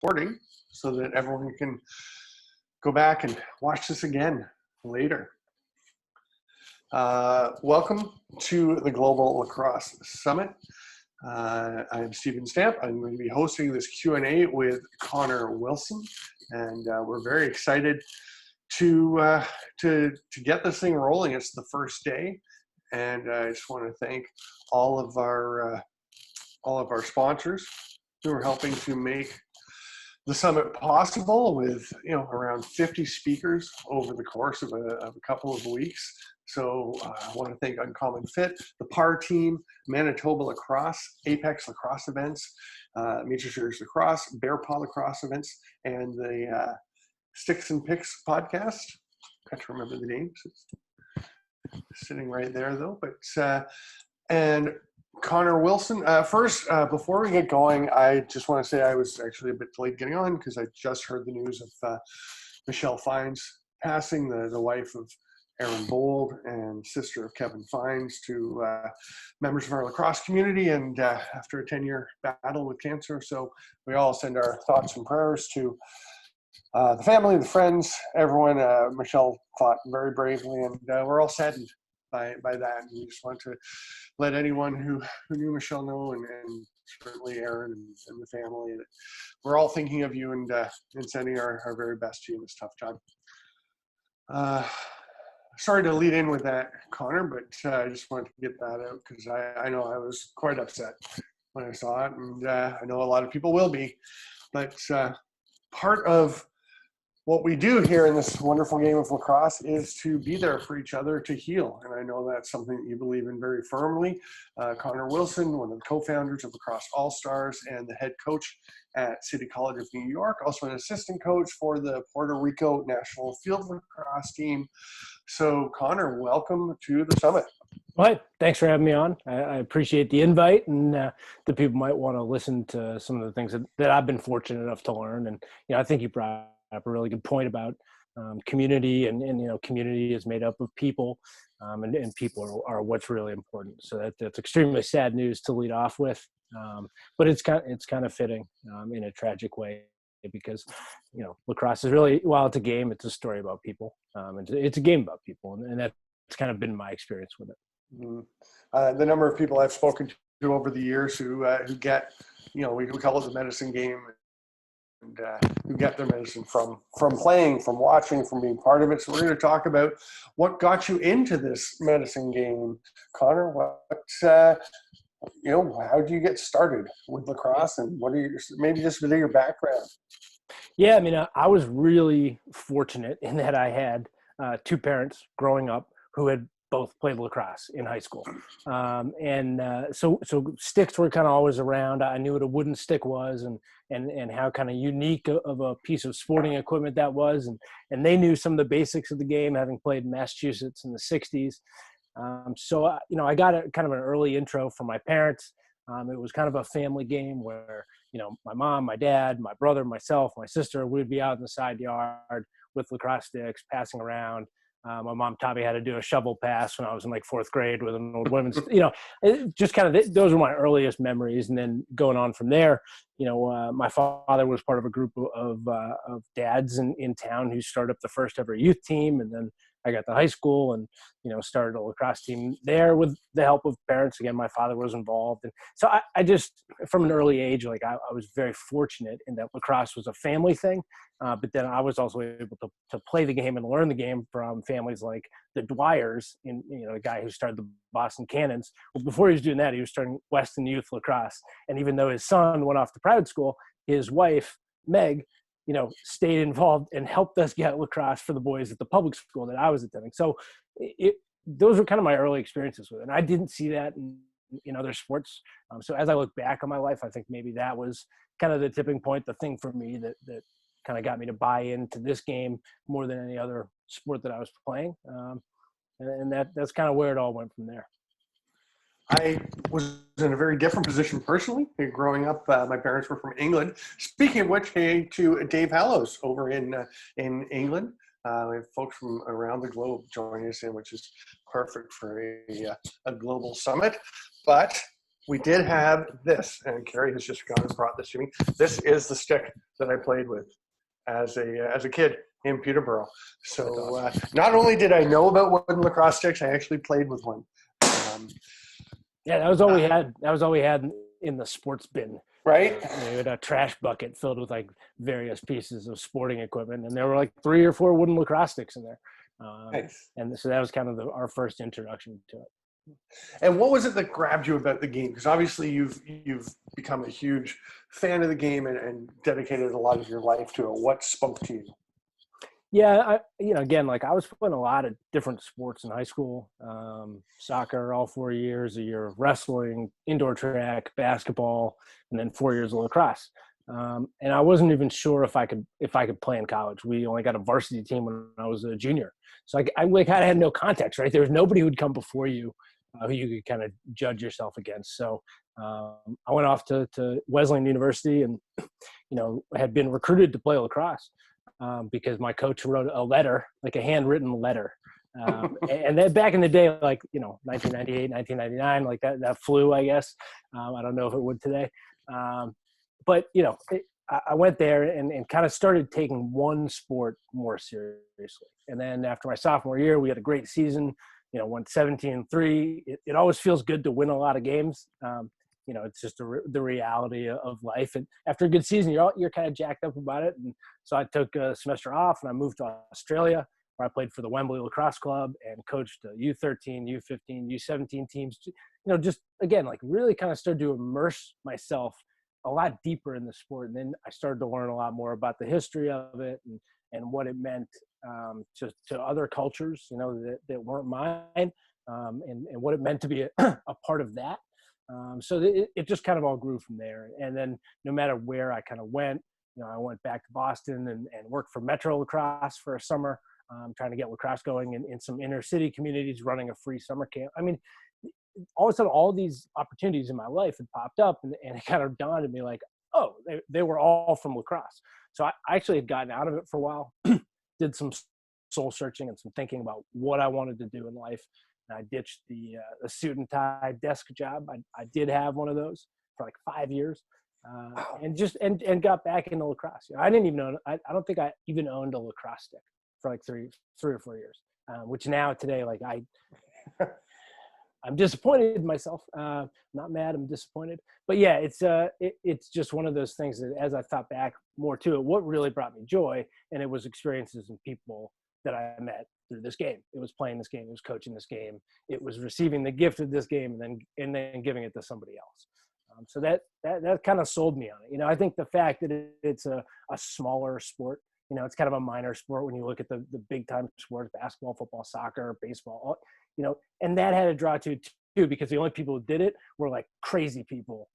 recording so that everyone can go back and watch this again later. Welcome to the Global Lacrosse Summit. I'm Stephen Stamp. I'm going to be hosting this Q&A with Connor Wilson, and we're very excited to get this thing rolling. It's the first day, and I just want to thank all of our sponsors who are helping to make the summit possible, with around 50 speakers over the course of a couple of weeks. So I want to thank Uncommon Fit, the PAR team, Manitoba Lacrosse, Apex Lacrosse Events, Major Series Lacrosse, Bear Paw Lacrosse Events, and the Sticks and Picks podcast. I can't remember the names. It's sitting right there though. But and Connor Wilson. First, before we get going, I just want to say I was actually a bit late getting on because I just heard the news of Michelle Fines passing, the wife of Aaron Bold and sister of Kevin Fines, to members of our lacrosse community, and after a 10-year battle with cancer. So we all send our thoughts and prayers to the family, the friends, everyone. Michelle fought very bravely, and we're all saddened by that. And we just want to let anyone who knew Michelle know, and certainly Aaron and the family, that we're all thinking of you and sending our very best to you in this tough time. Sorry to lead in with that, Connor, but I just wanted to get that out because I know I was quite upset when I saw it, and I know a lot of people will be. But part of what we do here in this wonderful game of lacrosse is to be there for each other, to heal. And I know that's something that you believe in very firmly. Connor Wilson, one of the co-founders of LaCrosse-AllStars and the head coach at City College of New York, also an assistant coach for the Puerto Rico national field lacrosse team. So Connor, welcome to the summit. Well, thanks for having me on. I appreciate the invite, and the people might want to listen to some of the things that I've been fortunate enough to learn. And I think you brought up a really good point about community, and community is made up of people, and people are what's really important. So that's extremely sad news to lead off with, but it's kind of fitting in a tragic way, because lacrosse is really, while it's a game, it's a story about people, and it's a game about people, and that's kind of been my experience with it. The number of people I've spoken to over the years who get, we call it the medicine game, and who get their medicine from playing, from watching, from being part of it. So we're going to talk about what got you into this medicine game, Connor. How do you get started with lacrosse, and what are maybe just within your background? Yeah, I mean, I was really fortunate in that I had two parents growing up who had both played lacrosse in high school. So sticks were kind of always around. I knew what a wooden stick was, and how kind of unique of a piece of sporting equipment that was. And they knew some of the basics of the game, having played in Massachusetts in the 60s. So I got kind of an early intro from my parents. It was kind of a family game where, my mom, my dad, my brother, myself, my sister, we'd be out in the side yard with lacrosse sticks passing around. My mom taught me how to do a shovel pass when I was in like fourth grade with an old women's, just kind of, those were my earliest memories. And then going on from there, my father was part of a group of dads in town who started up the first ever youth team. And then I got to high school and, started a lacrosse team there with the help of parents. Again, my father was involved. And so I just, from an early age, I was very fortunate in that lacrosse was a family thing. But then I was also able to play the game and learn the game from families like the Dwyers, the guy who started the Boston Cannons. Well, before he was doing that, he was starting Weston Youth Lacrosse. And even though his son went off to private school, his wife, Meg, stayed involved and helped us get lacrosse for the boys at the public school that I was attending. So those were kind of my early experiences with it. And I didn't see that in other sports. So as I look back on my life, I think maybe that was kind of the tipping point, the thing for me that kind of got me to buy into this game more than any other sport that I was playing. And that's kind of where it all went from there. I was in a very different position personally. Growing up, my parents were from England. Speaking of which, hey to Dave Hallows over in England. We have folks from around the globe joining us in, which is perfect for a global summit. But we did have this, and Carrie has just gone and brought this to me. This is the stick that I played with as a kid in Peterborough. So not only did I know about wooden lacrosse sticks, I actually played with one. Yeah, that was all we had. That was all we had in the sports bin. Right? We had a trash bucket filled with like various pieces of sporting equipment, and there were like 3 or 4 wooden lacrosse sticks in there. Nice. And so that was kind of our first introduction to it. And what was it that grabbed you about the game? Because obviously you've become a huge fan of the game and dedicated a lot of your life to it. What spoke to you? Yeah, again, like I was playing a lot of different sports in high school. Soccer, all 4 years, a year of wrestling, indoor track, basketball, and then 4 years of lacrosse. And I wasn't even sure if I could play in college. We only got a varsity team when I was a junior, so I like kind of had no context. Right, there was nobody who'd come before you who you could kind of judge yourself against. So I went off to Wesleyan University, and had been recruited to play lacrosse. Because my coach wrote a letter, like a handwritten letter. And then back in the day, like, 1998, 1999, like that flew, I guess. I don't know if it would today. But I went there and kind of started taking one sport more seriously. And then after my sophomore year, we had a great season, went 17-3. It always feels good to win a lot of games. It's just the reality of life. And after a good season, you're kind of jacked up about it. And so I took a semester off and I moved to Australia, where I played for the Wembley Lacrosse Club and coached U13, U15, U17 teams. Just again, like really kind of started to immerse myself a lot deeper in the sport. And then I started to learn a lot more about the history of it and what it meant to other cultures, that weren't mine, and what it meant to be a part of that. So it just kind of all grew from there. And then no matter where I kind of went, I went back to Boston and worked for Metro Lacrosse for a summer, trying to get lacrosse going in some inner city communities, running a free summer camp. I mean, all of a sudden, all these opportunities in my life had popped up, and it kind of dawned on me like, oh, they were all from lacrosse. So I actually had gotten out of it for a while, did some soul searching and some thinking about what I wanted to do in life. And I ditched the suit and tie desk job. I did have one of those for like 5 years, and got back into lacrosse. I didn't even own. I don't think I even owned a lacrosse stick for like three or 4 years. Which now today, like I'm disappointed in myself. Not mad. I'm disappointed. But yeah, it's just one of those things that as I thought back more to it, what really brought me joy, and it was experiences and people that I met through this game. It was playing this game. It was coaching this game. It was receiving the gift of this game and then giving it to somebody else. So that kind of sold me on it. I think the fact that it's a smaller sport, it's kind of a minor sport when you look at the big time sports, basketball, football, soccer, baseball, and that had a draw to it too, because the only people who did it were like crazy people,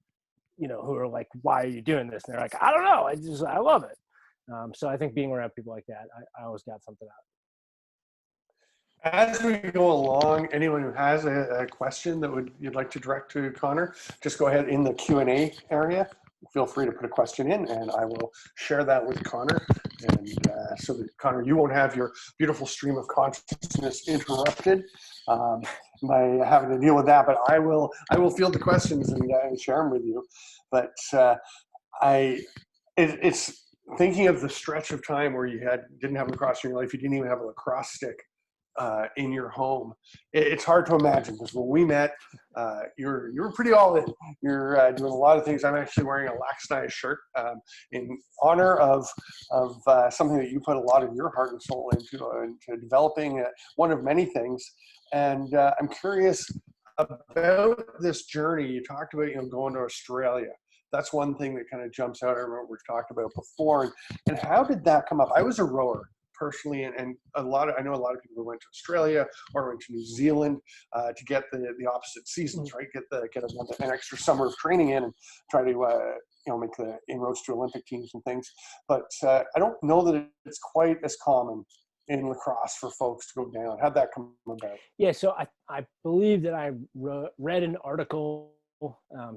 who are like, why are you doing this? And they're like, I don't know. I love it. So I think being around people like that, I always got something out of it. As we go along, anyone who has a question that you'd like to direct to Connor, just go ahead in the Q&A area. Feel free to put a question in, and I will share that with Connor. And so that, Connor, you won't have your beautiful stream of consciousness interrupted by having to deal with that. But I will field the questions and share them with you. But it's thinking of the stretch of time where you didn't have lacrosse in your life. You didn't even have a lacrosse stick in your home. It's hard to imagine, because when we met, you were pretty all in. You're doing a lot of things. I'm actually wearing a LaxAllStars shirt in honor of something that you put a lot of your heart and soul into developing one of many things. And I'm curious about this journey. You talked about going to Australia. That's one thing that kind of jumps out. I remember we've talked about before. And how did that come up? I was a rower personally, and I know a lot of people who went to Australia or went to New Zealand to get the opposite seasons, right? Get an extra summer of training in and try to make the inroads to Olympic teams and things. But I don't know that it's quite as common in lacrosse for folks to go down. How'd that come about? Yeah, so I believe that I read an article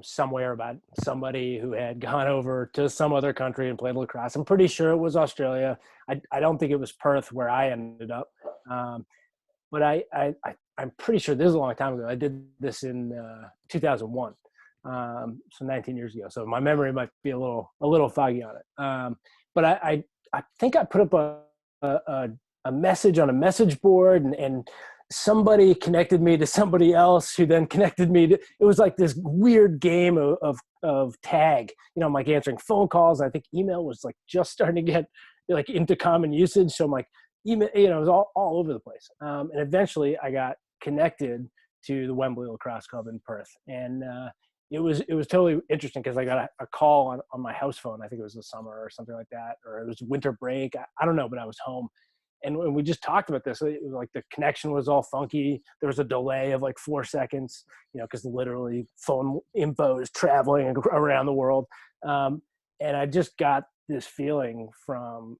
somewhere about somebody who had gone over to some other country and played lacrosse. I'm pretty sure it was Australia. I don't think it was Perth where I ended up. But I'm pretty sure this is a long time ago. I did this in 2001. So 19 years ago. So my memory might be a little foggy on it. But I think I put up a message on a message board, and somebody connected me to somebody else who then connected me to, it was like this weird game of tag, I'm like answering phone calls. I think email was like just starting to get like into common usage. So I'm like email, it was all over the place. And eventually I got connected to the Wembley Lacrosse Club in Perth. And it was totally interesting because I got a call on my house phone. I think it was the summer or something like that, or it was winter break. I don't know, but I was home. And when we just talked about this, it was like the connection was all funky. There was a delay of like 4 seconds, because literally phone info is traveling around the world. And I just got this feeling from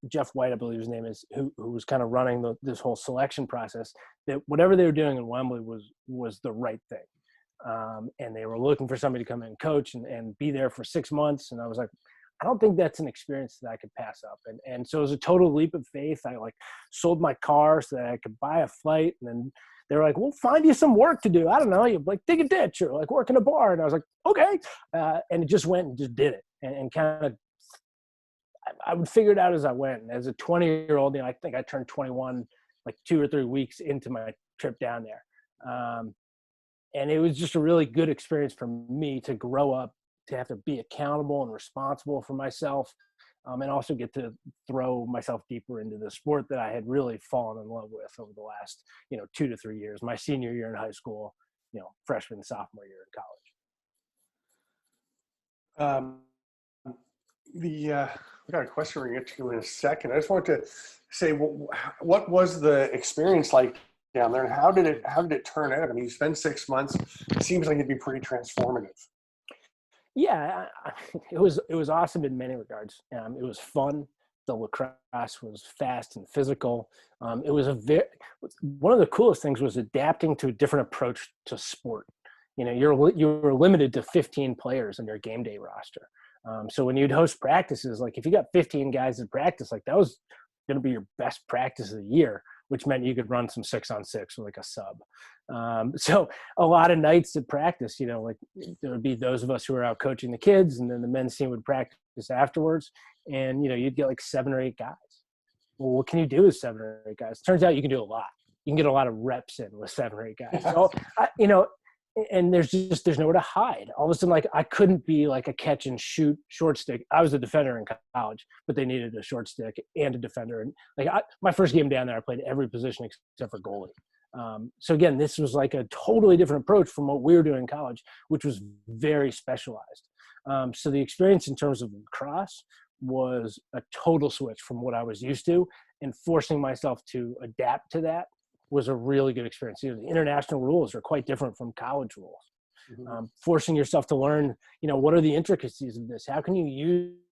Jeff White, I believe his name is, who was kind of running this whole selection process, that whatever they were doing in Wembley was the right thing. And they were looking for somebody to come in and coach and be there for 6 months. And I was like, I don't think that's an experience that I could pass up. And so it was a total leap of faith. I like sold my car so that I could buy a flight. And then they were like, we'll find you some work to do. I don't know. You like dig a ditch or like work in a bar. And I was like, okay. And it just went and just did it. And kind of, I would figure it out as I went. And as a 20-year-old, I think I turned 21 like 2 or 3 weeks into my trip down there. And it was just a really good experience for me to grow up, to have to be accountable and responsible for myself, and also get to throw myself deeper into the sport that I had really fallen in love with over the last, 2 to 3 years, my senior year in high school, freshman, sophomore year in college. We got a question we're going to get to in a second. I just wanted to say, what was the experience like down there, and how did it turn out? I mean, you spent 6 months. It seems like it'd be pretty transformative. Yeah, it was awesome in many regards. It was fun. The lacrosse was fast and physical. It was one of the coolest things was adapting to a different approach to sport. You were limited to 15 players in your game day roster. So when you'd host practices, like if you got 15 guys in practice, like that was going to be your best practice of the year, which meant you could run some 6-on-6 with like a sub. So a lot of nights at practice, like there would be those of us who were out coaching the kids, and then the men's team would practice afterwards, and you'd get like 7 or 8 guys. Well, what can you do with 7 or 8 guys? Turns out you can do a lot. You can get a lot of reps in with 7 or 8 guys. So and there's nowhere to hide. All of a sudden, like I couldn't be like a catch and shoot short stick. I was a defender in college, but they needed a short stick and a defender. And like my first game down there, I played every position except for goalie. So again, this was like a totally different approach from what we were doing in college, which was very specialized. So the experience in terms of lacrosse was a total switch from what I was used to, and forcing myself to adapt to that was a really good experience. The international rules are quite different from college rules. Mm-hmm. Forcing yourself to learn, what are the intricacies of this? How can you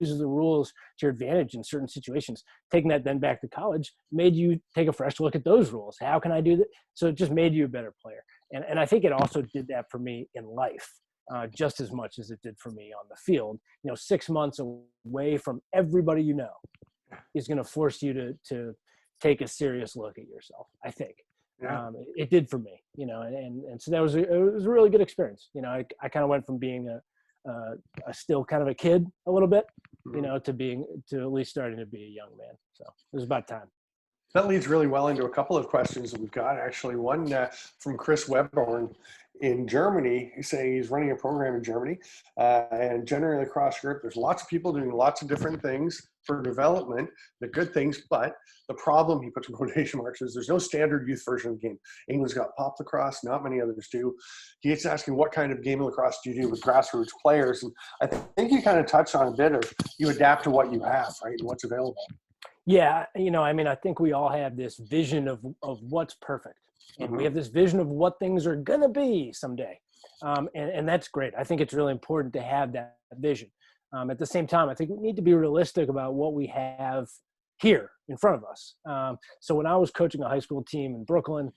use the rules to your advantage in certain situations? Taking that then back to college made you take a fresh look at those rules. How can I do that? So it just made you a better player. And I think it also did that for me in life, just as much as it did for me on the field. 6 months away from everybody is going to force you to take a serious look at yourself, I think. Yeah. It did for me, and so it was a really good experience. I kind of went from being a still kind of a kid a little bit, mm-hmm. to at least starting to be a young man. So it was about time. That leads really well into a couple of questions that we've got. Actually, one from Chris Webborn in Germany. He's saying he's running a program in Germany, and generally across Europe, there's lots of people doing lots of different things for development, the good things, but the problem, he puts in quotation marks, is there's no standard youth version of the game. England's got pop lacrosse, not many others do. He's asking what kind of game of lacrosse do you do with grassroots players? And I think you kind of touched on a bit of you adapt to what you have, right, and what's available. Yeah, I think we all have this vision of what's perfect. And mm-hmm. we have this vision of what things are going to be someday. And that's great. I think it's really important to have that vision. At the same time, I think we need to be realistic about what we have here in front of us. So when I was coaching a high school team in Brooklyn,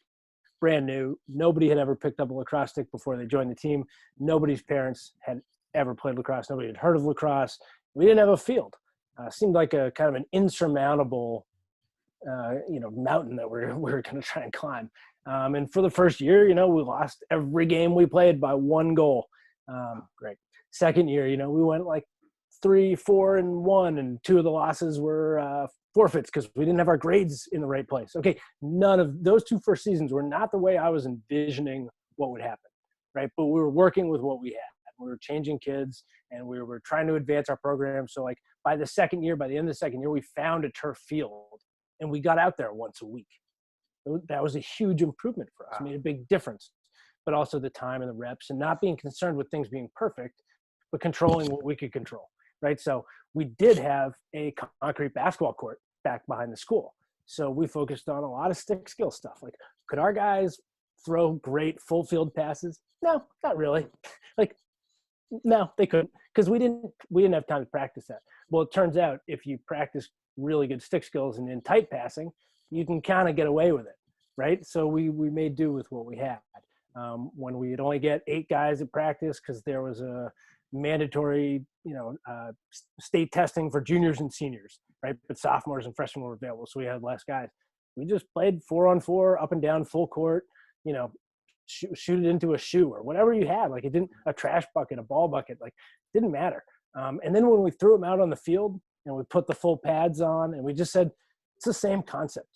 brand new, nobody had ever picked up a lacrosse stick before they joined the team. Nobody's parents had ever played lacrosse. Nobody had heard of lacrosse. We didn't have a field. Seemed like a kind of an insurmountable, mountain that we're going to try and climb. And for the first year, we lost every game we played by 1 goal. Great. Second year, we went like 3-4-1, and 2 of the losses were forfeits because we didn't have our grades in the right place. Okay, none of those 2 first seasons were not the way I was envisioning what would happen, right? But we were working with what we had. We were changing kids, and we were trying to advance our program. So like by the end of the second year, we found a turf field, and we got out there once a week. That was a huge improvement for us. It made a big difference, but also the time and the reps, and not being concerned with things being perfect, but controlling what we could control, right? So we did have a concrete basketball court back behind the school. So we focused on a lot of stick skill stuff. Like, could our guys throw great full field passes? No, not really. No, they couldn't, because we didn't have time to practice that. Well, it turns out if you practice really good stick skills and in tight passing, you can kind of get away with it, right? So we made do with what we had. When we'd only get 8 guys at practice because there was a mandatory, state testing for juniors and seniors, right? But sophomores and freshmen were available, so we had less guys. We just played 4-on-4, up and down, full court, shoot it into a shoe or whatever you had. Like, it didn't, a trash bucket, a ball bucket, like, didn't matter. And then when we threw them out on the field and we put the full pads on, and we just said, it's the same concept.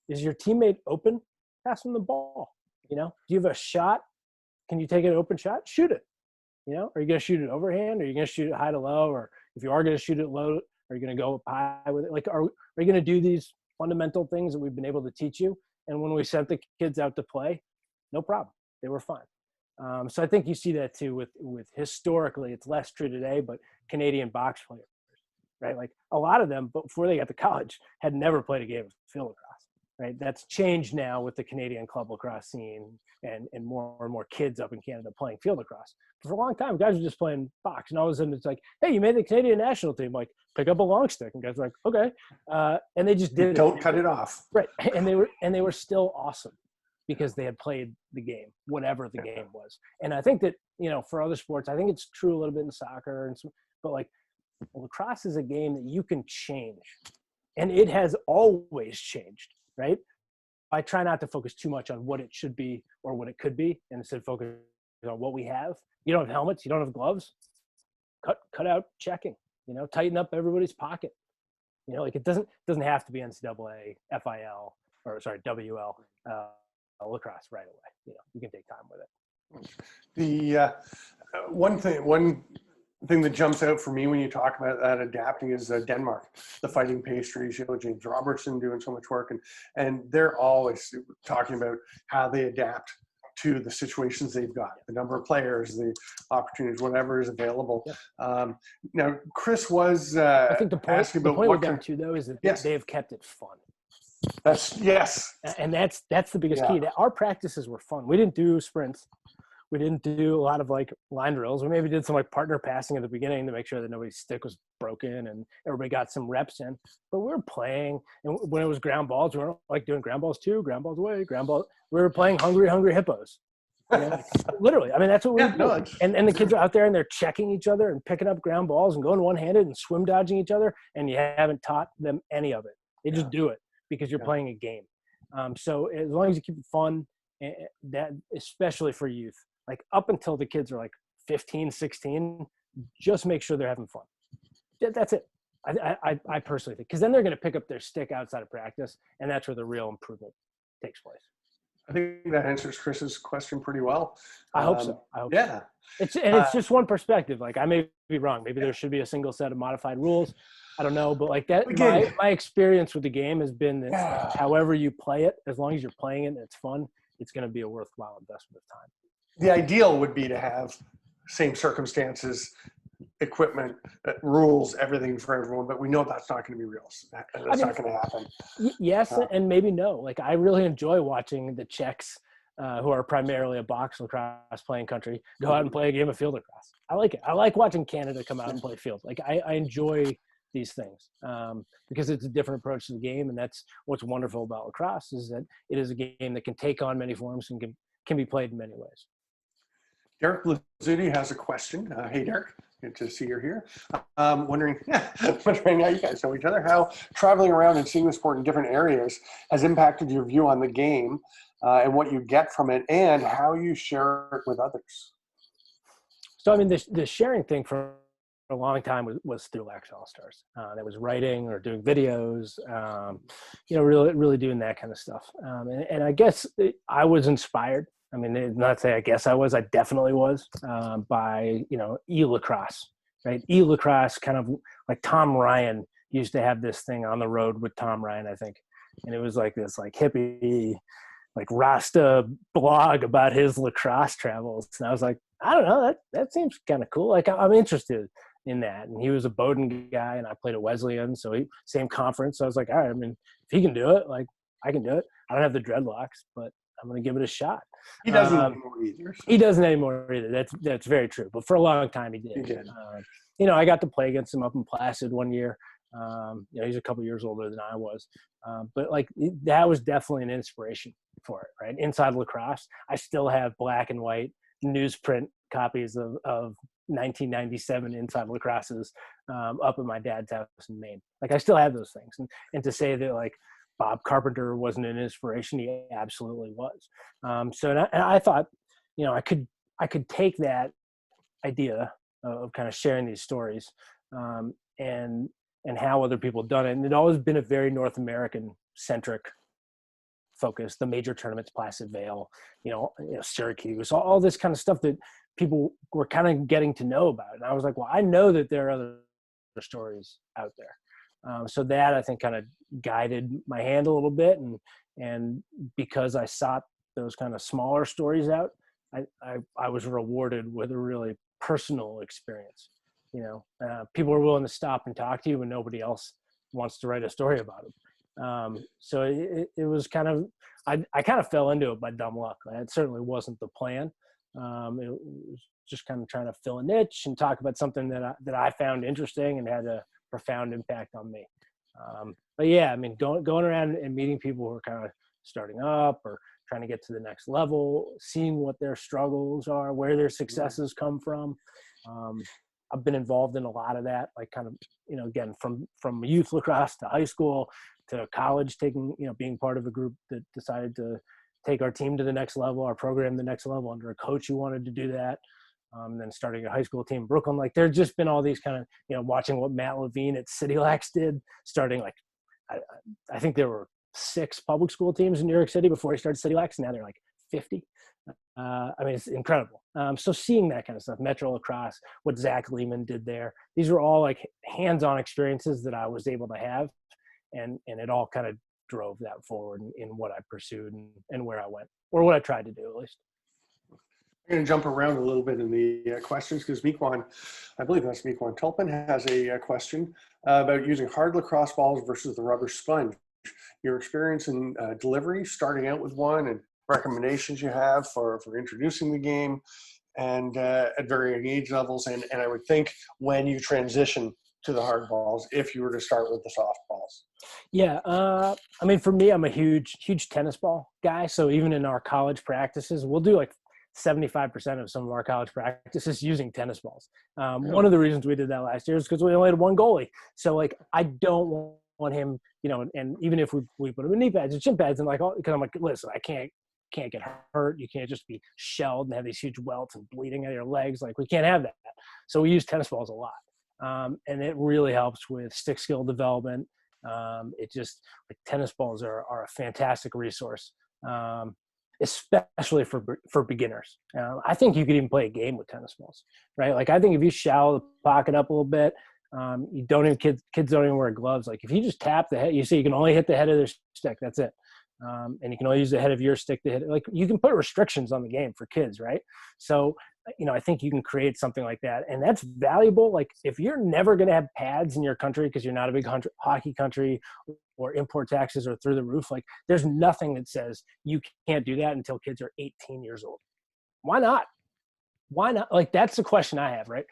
Is your teammate open? Pass them the ball. Do you have a shot? Can you take an open shot? Shoot it. Are you going to shoot it overhand? Or are you going to shoot it high to low? Or if you are going to shoot it low, are you going to go up high with it? Like, are you going to do these fundamental things that we've been able to teach you? And when we sent the kids out to play, no problem. They were fine. So I think you see that too with historically, it's less true today, but Canadian box players, right? Like, a lot of them, before they got to college, had never played a game of field lacrosse, right? That's changed now with the Canadian club lacrosse scene and more and more kids up in Canada playing field lacrosse. But for a long time, guys were just playing box, and all of a sudden it's like, hey, you made the Canadian national team, like, pick up a long stick. And guys were like, okay. And they just did it. Don't cut it off. Right. And they were still awesome, because they had played the game, whatever the game was. And I think that, for other sports, I think it's true a little bit in soccer, but like, lacrosse is a game that you can change, and it has always changed, right? I try not to focus too much on what it should be or what it could be, and instead focus on what we have. You don't have helmets, you don't have gloves, cut out checking, tighten up everybody's pocket. Like, it doesn't have to be NCAA, FIL, or sorry, WL. Lacrosse right away. You can take time with it. The one thing that jumps out for me when you talk about that adapting is Denmark, the fighting pastries. James Robertson doing so much work, and they're always talking about how they adapt to the situations they've got, the number of players, the opportunities, whatever is available. Yeah. Now, Chris was I think the point with them too, though, is that yes. they have kept it fun. Yes. And that's the biggest key. Our practices were fun. We didn't do sprints. We didn't do a lot of like line drills. We maybe did some like partner passing at the beginning to make sure that nobody's stick was broken and everybody got some reps in. But we were playing, and when it was ground balls, we weren't like doing ground balls 2, ground balls away, ground ball. We were playing hungry hippos. Literally. I mean, that's what we do. And the kids are out there and they're checking each other and picking up ground balls and going one-handed and swim dodging each other, and you haven't taught them any of it. They just do it because you're playing a game. So as long as you keep it fun, that especially for youth, like up until the kids are like 15, 16, just make sure they're having fun. That's it. I personally think, because then they're going to pick up their stick outside of practice, and that's where the real improvement takes place. I think that answers Chris's question pretty well. I hope so. Yeah. So. It's just one perspective. Like, I may be wrong. Maybe there should be a single set of modified rules. I don't know, but like that, my experience with the game has been that however you play it, as long as you're playing it and it's fun, it's going to be a worthwhile investment of time. The ideal would be to have same circumstances, equipment, rules, everything for everyone, but we know that's not going to be real. That's not going to happen. Yes, and maybe no. Like, I really enjoy watching the Czechs, who are primarily a box lacrosse playing country, go out and play a game of field lacrosse. I like it. I like watching Canada come out and play field. Like, I enjoy these things because it's a different approach to the game, and that's what's wonderful about lacrosse, is that it is a game that can take on many forms and can be played in many ways. Derek Blazzuti has a question. Hey, Derek. Good to see you're here. Wondering how you guys know each other, how traveling around and seeing the sport in different areas has impacted your view on the game, and what you get from it and how you share it with others. So, I mean, the sharing thing for a long time was through LaxAllStars. That was writing or doing videos, really doing that kind of stuff. And I guess I was inspired. I mean, not to say I guess I definitely was, by, e-lacrosse, right? E-lacrosse, kind of like Tom Ryan used to have this thing On the Road with Tom Ryan, I think. And it was like this like hippie, like Rasta blog about his lacrosse travels. And I was like, I don't know, that seems kind of cool. Like I'm interested in that. And he was a Bowdoin guy and I played at Wesleyan. So same conference. So I was like, all right, I mean, if he can do it, like I can do it. I don't have the dreadlocks, but I'm going to give it a shot. He doesn't anymore either. He doesn't anymore either. That's very true. But for a long time he did. He did. I got to play against him up in Placid one year. He's a couple years older than I was. But like that was definitely an inspiration for it, right? Inside Lacrosse, I still have black and white newsprint copies of 1997 Inside Lacrosses up at my dad's house in Maine. Like I still have those things. And to say that like Bob Carpenter wasn't an inspiration, he absolutely was. And I thought, I could take that idea of kind of sharing these stories and how other people done it. And it's always been a very North American centric focus, the major tournaments, Placid Vale, Syracuse, all this kind of stuff that people were kind of getting to know about. And I was like, well, I know that there are other stories out there. So that I think kind of guided my hand a little bit. And because I sought those kind of smaller stories out, I was rewarded with a really personal experience. People are willing to stop and talk to you when nobody else wants to write a story about them. So it was kind of, I kind of fell into it by dumb luck. It certainly wasn't the plan. It was just kind of trying to fill a niche and talk about something that I found interesting and had a profound impact on me. But yeah, I mean, going around and meeting people who are kind of starting up or trying to get to the next level, seeing what their struggles are, where their successes come from. I've been involved in a lot of that, like kind of, again, from youth lacrosse to high school to college, being part of a group that decided to take our team to the next level, our program to the next level under a coach who wanted to do that. Then starting a high school team in Brooklyn. Like there's just been all these kind of, watching what Matt Levine at City Lax did, starting like, I think there were 6 public school teams in New York City before he started City Lax. Now they're like 50. I mean, it's incredible. So seeing that kind of stuff, Metro Lacrosse, what Zach Lehman did there, these were all like hands-on experiences that I was able to have. And it all kind of drove that forward in what I pursued and where I went, or what I tried to do at least. I'm going to jump around a little bit in the questions because Meekwan, I believe that's Meekwan Tulpin, has a question about using hard lacrosse balls versus the rubber sponge. Your experience in delivery, starting out with one, and recommendations you have for introducing the game and at varying age levels. And I would think when you transition to the hard balls, if you were to start with the soft balls. Yeah. I mean, for me, I'm a huge tennis ball guy. So even in our college practices, we'll do like 75% of some of our college practices using tennis balls. One of the reasons we did that last year is because we only had one goalie. So like, I don't want him, and even if we put him in knee pads and shin pads and like, because I'm like, listen, I can't get hurt. You can't just be shelled and have these huge welts and bleeding out of your legs. Like we can't have that. So we use tennis balls a lot. And it really helps with stick skill development. It just, like, tennis balls are a fantastic resource. Especially for beginners. I think you could even play a game with tennis balls, right? Like I think if you shallow the pocket up a little bit, you don't even kids don't even wear gloves. Like if you just tap the head, you see you can only hit the head of their stick. That's it. And you can only use the head of your stick to hit it. Like you can put restrictions on the game for kids, right? So, I think you can create something like that. And that's valuable. Like if you're never going to have pads in your country because you're not a big hockey country or import taxes are through the roof, like there's nothing that says you can't do that until kids are 18 years old. Why not? Why not? Like that's the question I have, right?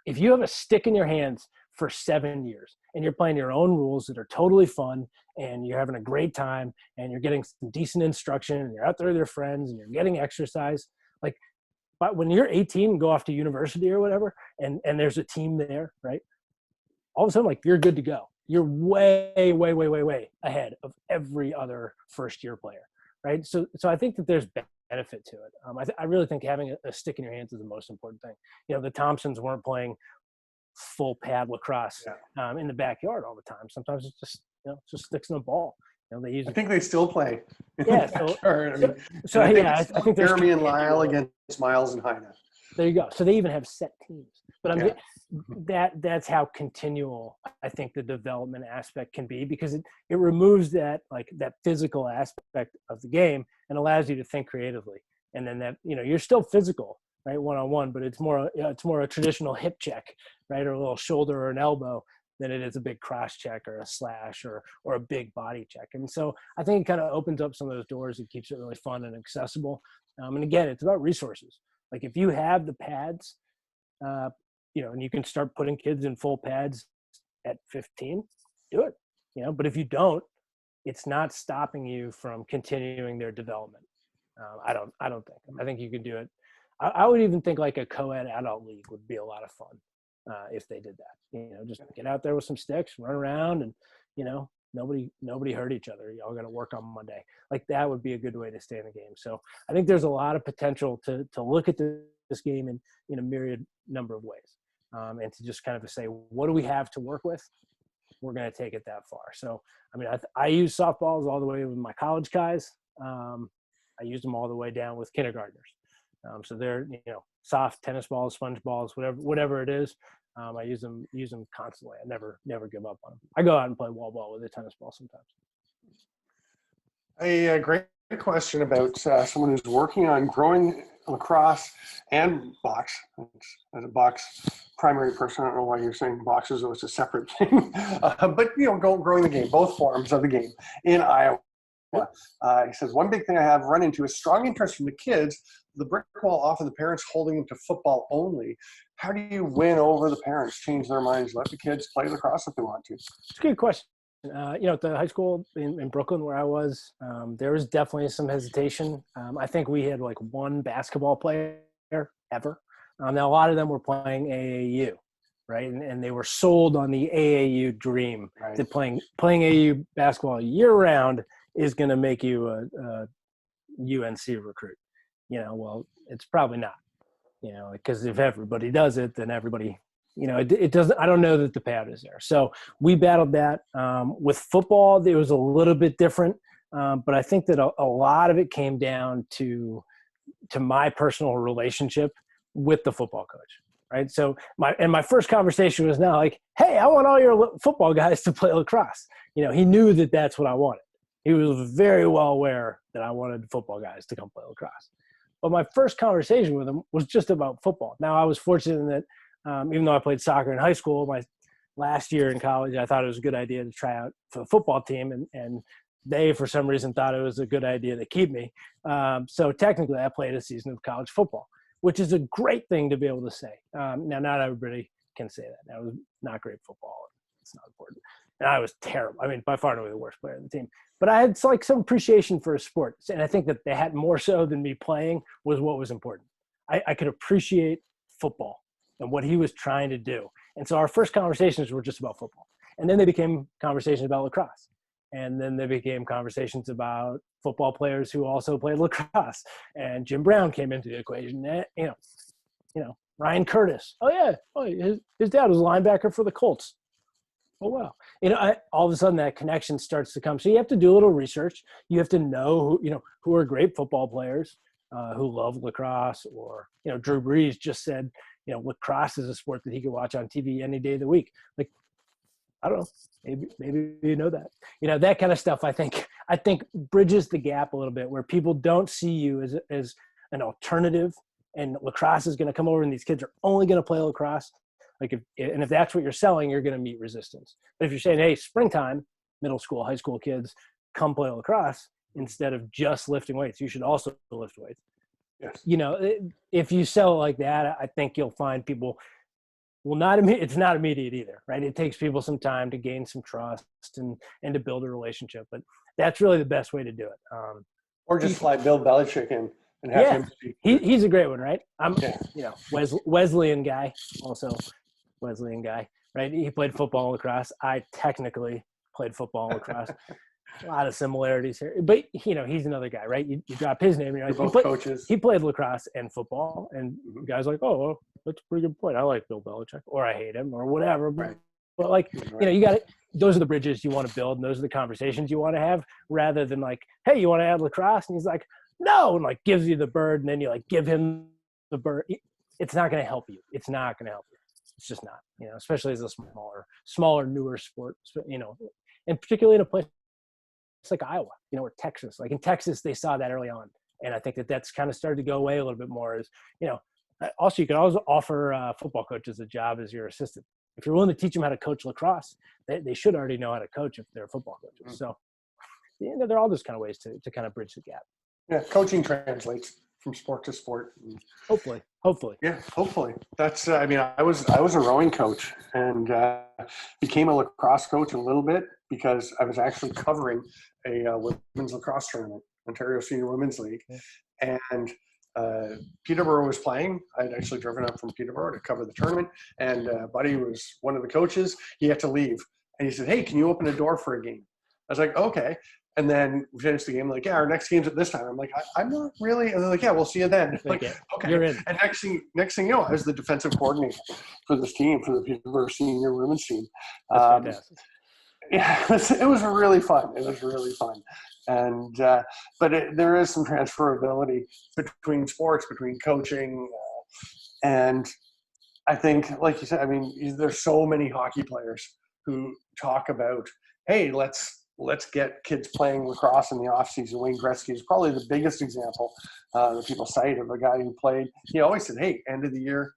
If you have a stick in your hands for 7 years and you're playing your own rules that are totally fun and you're having a great time and you're getting some decent instruction and you're out there with your friends and you're getting exercise, like, but when you're 18 and go off to university or whatever, and there's a team there, right? All of a sudden, like you're good to go. You're way, way, way, way, way ahead of every other first year player. right? So I think that there's benefit to it. I really think having a stick in your hands is the most important thing. The Thompsons weren't playing full pad lacrosse in the backyard all the time. Sometimes it's just sticks in a ball. They use. I think they still play in the So, backyard. I mean, I think there's Jeremy and Lyle against Miles and Heine. There you go. So they even have set teams. But that's how continual I think the development aspect can be, because it removes that physical aspect of the game and allows you to think creatively. And then that you're still physical, right, one-on-one, but it's more a traditional hip check, right, or a little shoulder or an elbow, than it is a big cross check or a slash or a big body check. And so I think it kind of opens up some of those doors and keeps it really fun and accessible. And again, it's about resources. Like if you have the pads, and you can start putting kids in full pads at 15, do it. But if you don't, it's not stopping you from continuing their development. I don't think. I think you can do it. I would even think like a co-ed adult league would be a lot of fun if they did that. Just get out there with some sticks, run around, and nobody hurt each other. Y'all got to work on Monday. Like that would be a good way to stay in the game. So I think there's a lot of potential to look at this game in a myriad number of ways, and to just kind of say, what do we have to work with? We're going to take it that far. So I mean, I use softballs all the way with my college guys. I use them all the way down with kindergartners. So they're soft tennis balls, sponge balls, whatever it is. I use them constantly. I never give up on them. I go out and play wall ball with a tennis ball sometimes. A great question about someone who's working on growing lacrosse and box. As a box primary person, I don't know why you're saying boxes, though it's a separate thing. But growing the game, both forms of the game in Iowa. He says, one big thing I have run into is strong interest from the kids. The brick wall often the parents holding them to football only. How do you win over the parents, change their minds, let the kids play lacrosse if they want to? It's a good question. At the high school in Brooklyn where I was, there was definitely some hesitation. I think we had like one basketball player ever. Now a lot of them were playing AAU, right? And they were sold on the AAU dream, right, that playing AAU basketball year round is going to make you a UNC recruit. Well, it's probably not, because if everybody does it, then everybody, it doesn't, I don't know that the pad is there. So we battled that. With football, it was a little bit different. But I think that a lot of it came down to my personal relationship with the football coach. Right. So my first conversation was now like, hey, I want all your football guys to play lacrosse. He knew that that's what I wanted. He was very well aware that I wanted football guys to come play lacrosse. But my first conversation with him was just about football. Now, I was fortunate in that even though I played soccer in high school, my last year in college, I thought it was a good idea to try out for the football team. And they, for some reason, thought it was a good idea to keep me. So technically, I played a season of college football, which is a great thing to be able to say. Now, not everybody can say that. That was not great football. It's not important. And I was terrible. I mean, by far, the worst player on the team. But I had like some appreciation for a sport. And I think that they had more so than me playing was what was important. I could appreciate football and what he was trying to do. And so our first conversations were just about football. And then they became conversations about lacrosse. And then they became conversations about football players who also played lacrosse. And Jim Brown came into the equation. Ryan Curtis. Oh, yeah. His dad was a linebacker for the Colts. Oh, wow. All of a sudden that connection starts to come. So you have to do a little research. You have to know who are great football players who love lacrosse, or, Drew Brees just said, lacrosse is a sport that he could watch on TV any day of the week. Like, I don't know, maybe you know that, that kind of stuff. I think bridges the gap a little bit where people don't see you as an alternative, and lacrosse is going to come over and these kids are only going to play lacrosse. If that's what you're selling, you're going to meet resistance. But if you're saying, hey, springtime, middle school, high school kids, come play lacrosse instead of just lifting weights, you should also lift weights. Yes. If you sell it like that, I think you'll find people will not, it's not immediate either, right? It takes people some time to gain some trust and to build a relationship. But that's really the best way to do it. Or just fly Bill Belichick in. And have him speak. He's a great one, right? Wesleyan guy, right? He played football and lacrosse. I technically played football and lacrosse. A lot of similarities here, but he's another guy, right? You drop his name, and you're like, You're both coaches. He played lacrosse and football, and the guy's like, oh, well, that's a pretty good point. I like Bill Belichick, or I hate him, or whatever. Right. But like, you got it. Those are the bridges you want to build, and those are the conversations you want to have, rather than like, hey, you want to add lacrosse? And he's like, no, and like gives you the bird, and then you like give him the bird. It's not going to help you. It's not going to help you. It's just not, especially as a smaller, newer sport, and particularly in a place like Iowa, or Texas. Like in Texas, they saw that early on. And I think that's kind of started to go away a little bit more also you can always offer football coaches a job as your assistant. If you're willing to teach them how to coach lacrosse, they should already know how to coach if they're football coaches. So, there are all those kind of ways to kind of bridge the gap. Yeah, coaching translates from sport to sport. Hopefully. Yeah, hopefully. That's. I was a rowing coach and became a lacrosse coach a little bit because I was actually covering a women's lacrosse tournament, Ontario Senior Women's League, and Peterborough was playing. I'd actually driven up from Peterborough to cover the tournament, and Buddy was one of the coaches. He had to leave, and he said, "Hey, can you open a door for a game?" I was like, "Okay." And then we finished the game. Like, yeah, our next game's at this time. I'm like, I'm not really. And they're like, yeah, we'll see you then. Like, okay, you're in. And next thing you know, I was the defensive coordinator for this team, for the Peterborough Senior Women's team. That's fantastic. Yeah, it was really fun. It was really fun. And but there is some transferability between sports, between coaching, and I think, like you said, there's so many hockey players who talk about, hey, let's get kids playing lacrosse in the off season. Wayne Gretzky is probably the biggest example that people cite of a guy who played. He always said, hey, end of the year,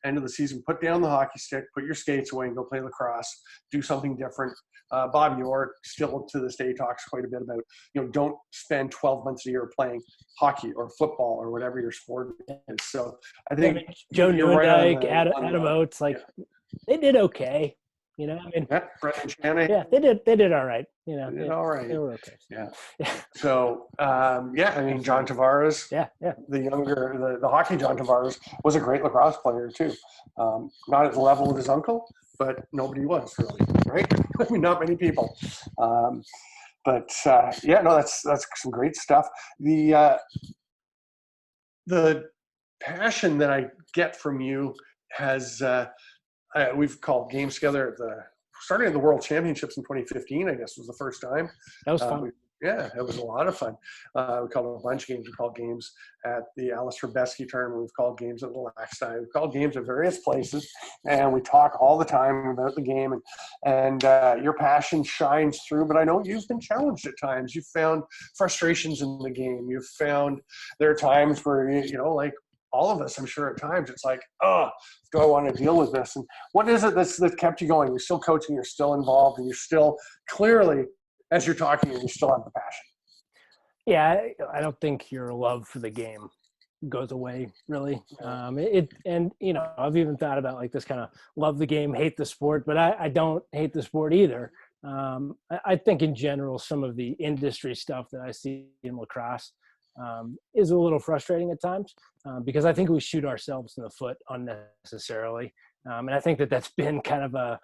end of the season, put down the hockey stick, put your skates away and go play lacrosse, do something different. Bob York still to this day talks quite a bit about, don't spend 12 months a year playing hockey or football or whatever your sport is. So I think Joe Newendike, Adam Oates, they did okay. Brendan Shannon. Yeah, they did all right. They did all right. They were okay. Yeah. So, John Tavares. Yeah. The younger, the hockey John Tavares was a great lacrosse player too. Not at the level of his uncle, but nobody was really, right? Not many people. That's some great stuff. The passion that I get from you has. We've called games together starting at the World Championships in 2015, I guess was the first time. That was fun. It was a lot of fun. We called a bunch of games. We called games at the Alistair Besky tournament. We've called games at the LaxAllStars. We've called games at various places, and we talk all the time about the game. And your passion shines through, but I know you've been challenged at times. You've found frustrations in the game. You've found there are times where, like all of us, I'm sure at times it's like, do I want to deal with this? And what is it that's kept you going? You're still coaching, you're still involved, and you're still clearly, as you're talking, you still have the passion. Yeah, I don't think your love for the game goes away really. I've even thought about like this kind of love the game, hate the sport, but I don't hate the sport either. I think in general, some of the industry stuff that I see in lacrosse is a little frustrating at times because I think we shoot ourselves in the foot unnecessarily. And I think that's been kind of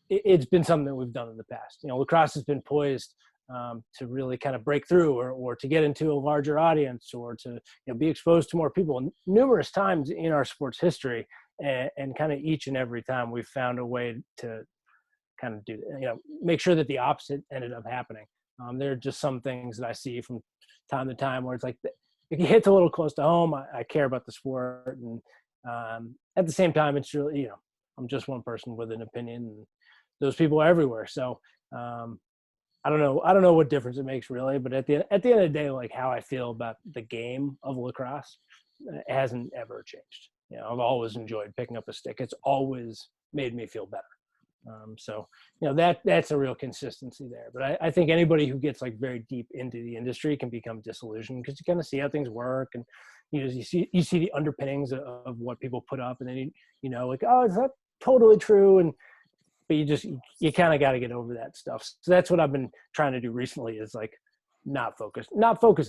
it's been something that we've done in the past. Lacrosse has been poised to really kind of break through or to get into a larger audience or to be exposed to more people numerous times in our sports history. And kind of each and every time we've found a way to kind of do, make sure that the opposite ended up happening. There are just some things that I see from time to time where it's like it hits a little close to home. I care about the sport, and at the same time, it's really I'm just one person with an opinion, and those people are everywhere. So I don't know what difference it makes really, but at the end of the day, like how I feel about the game of lacrosse, it hasn't ever changed. I've always enjoyed picking up a stick. It's always made me feel better. So that's a real consistency there. But I think anybody who gets like very deep into the industry can become disillusioned because you kind of see how things work, and you see the underpinnings of what people put up, and then like, oh, is that totally true? But you kind of got to get over that stuff. So that's what I've been trying to do recently is like not focus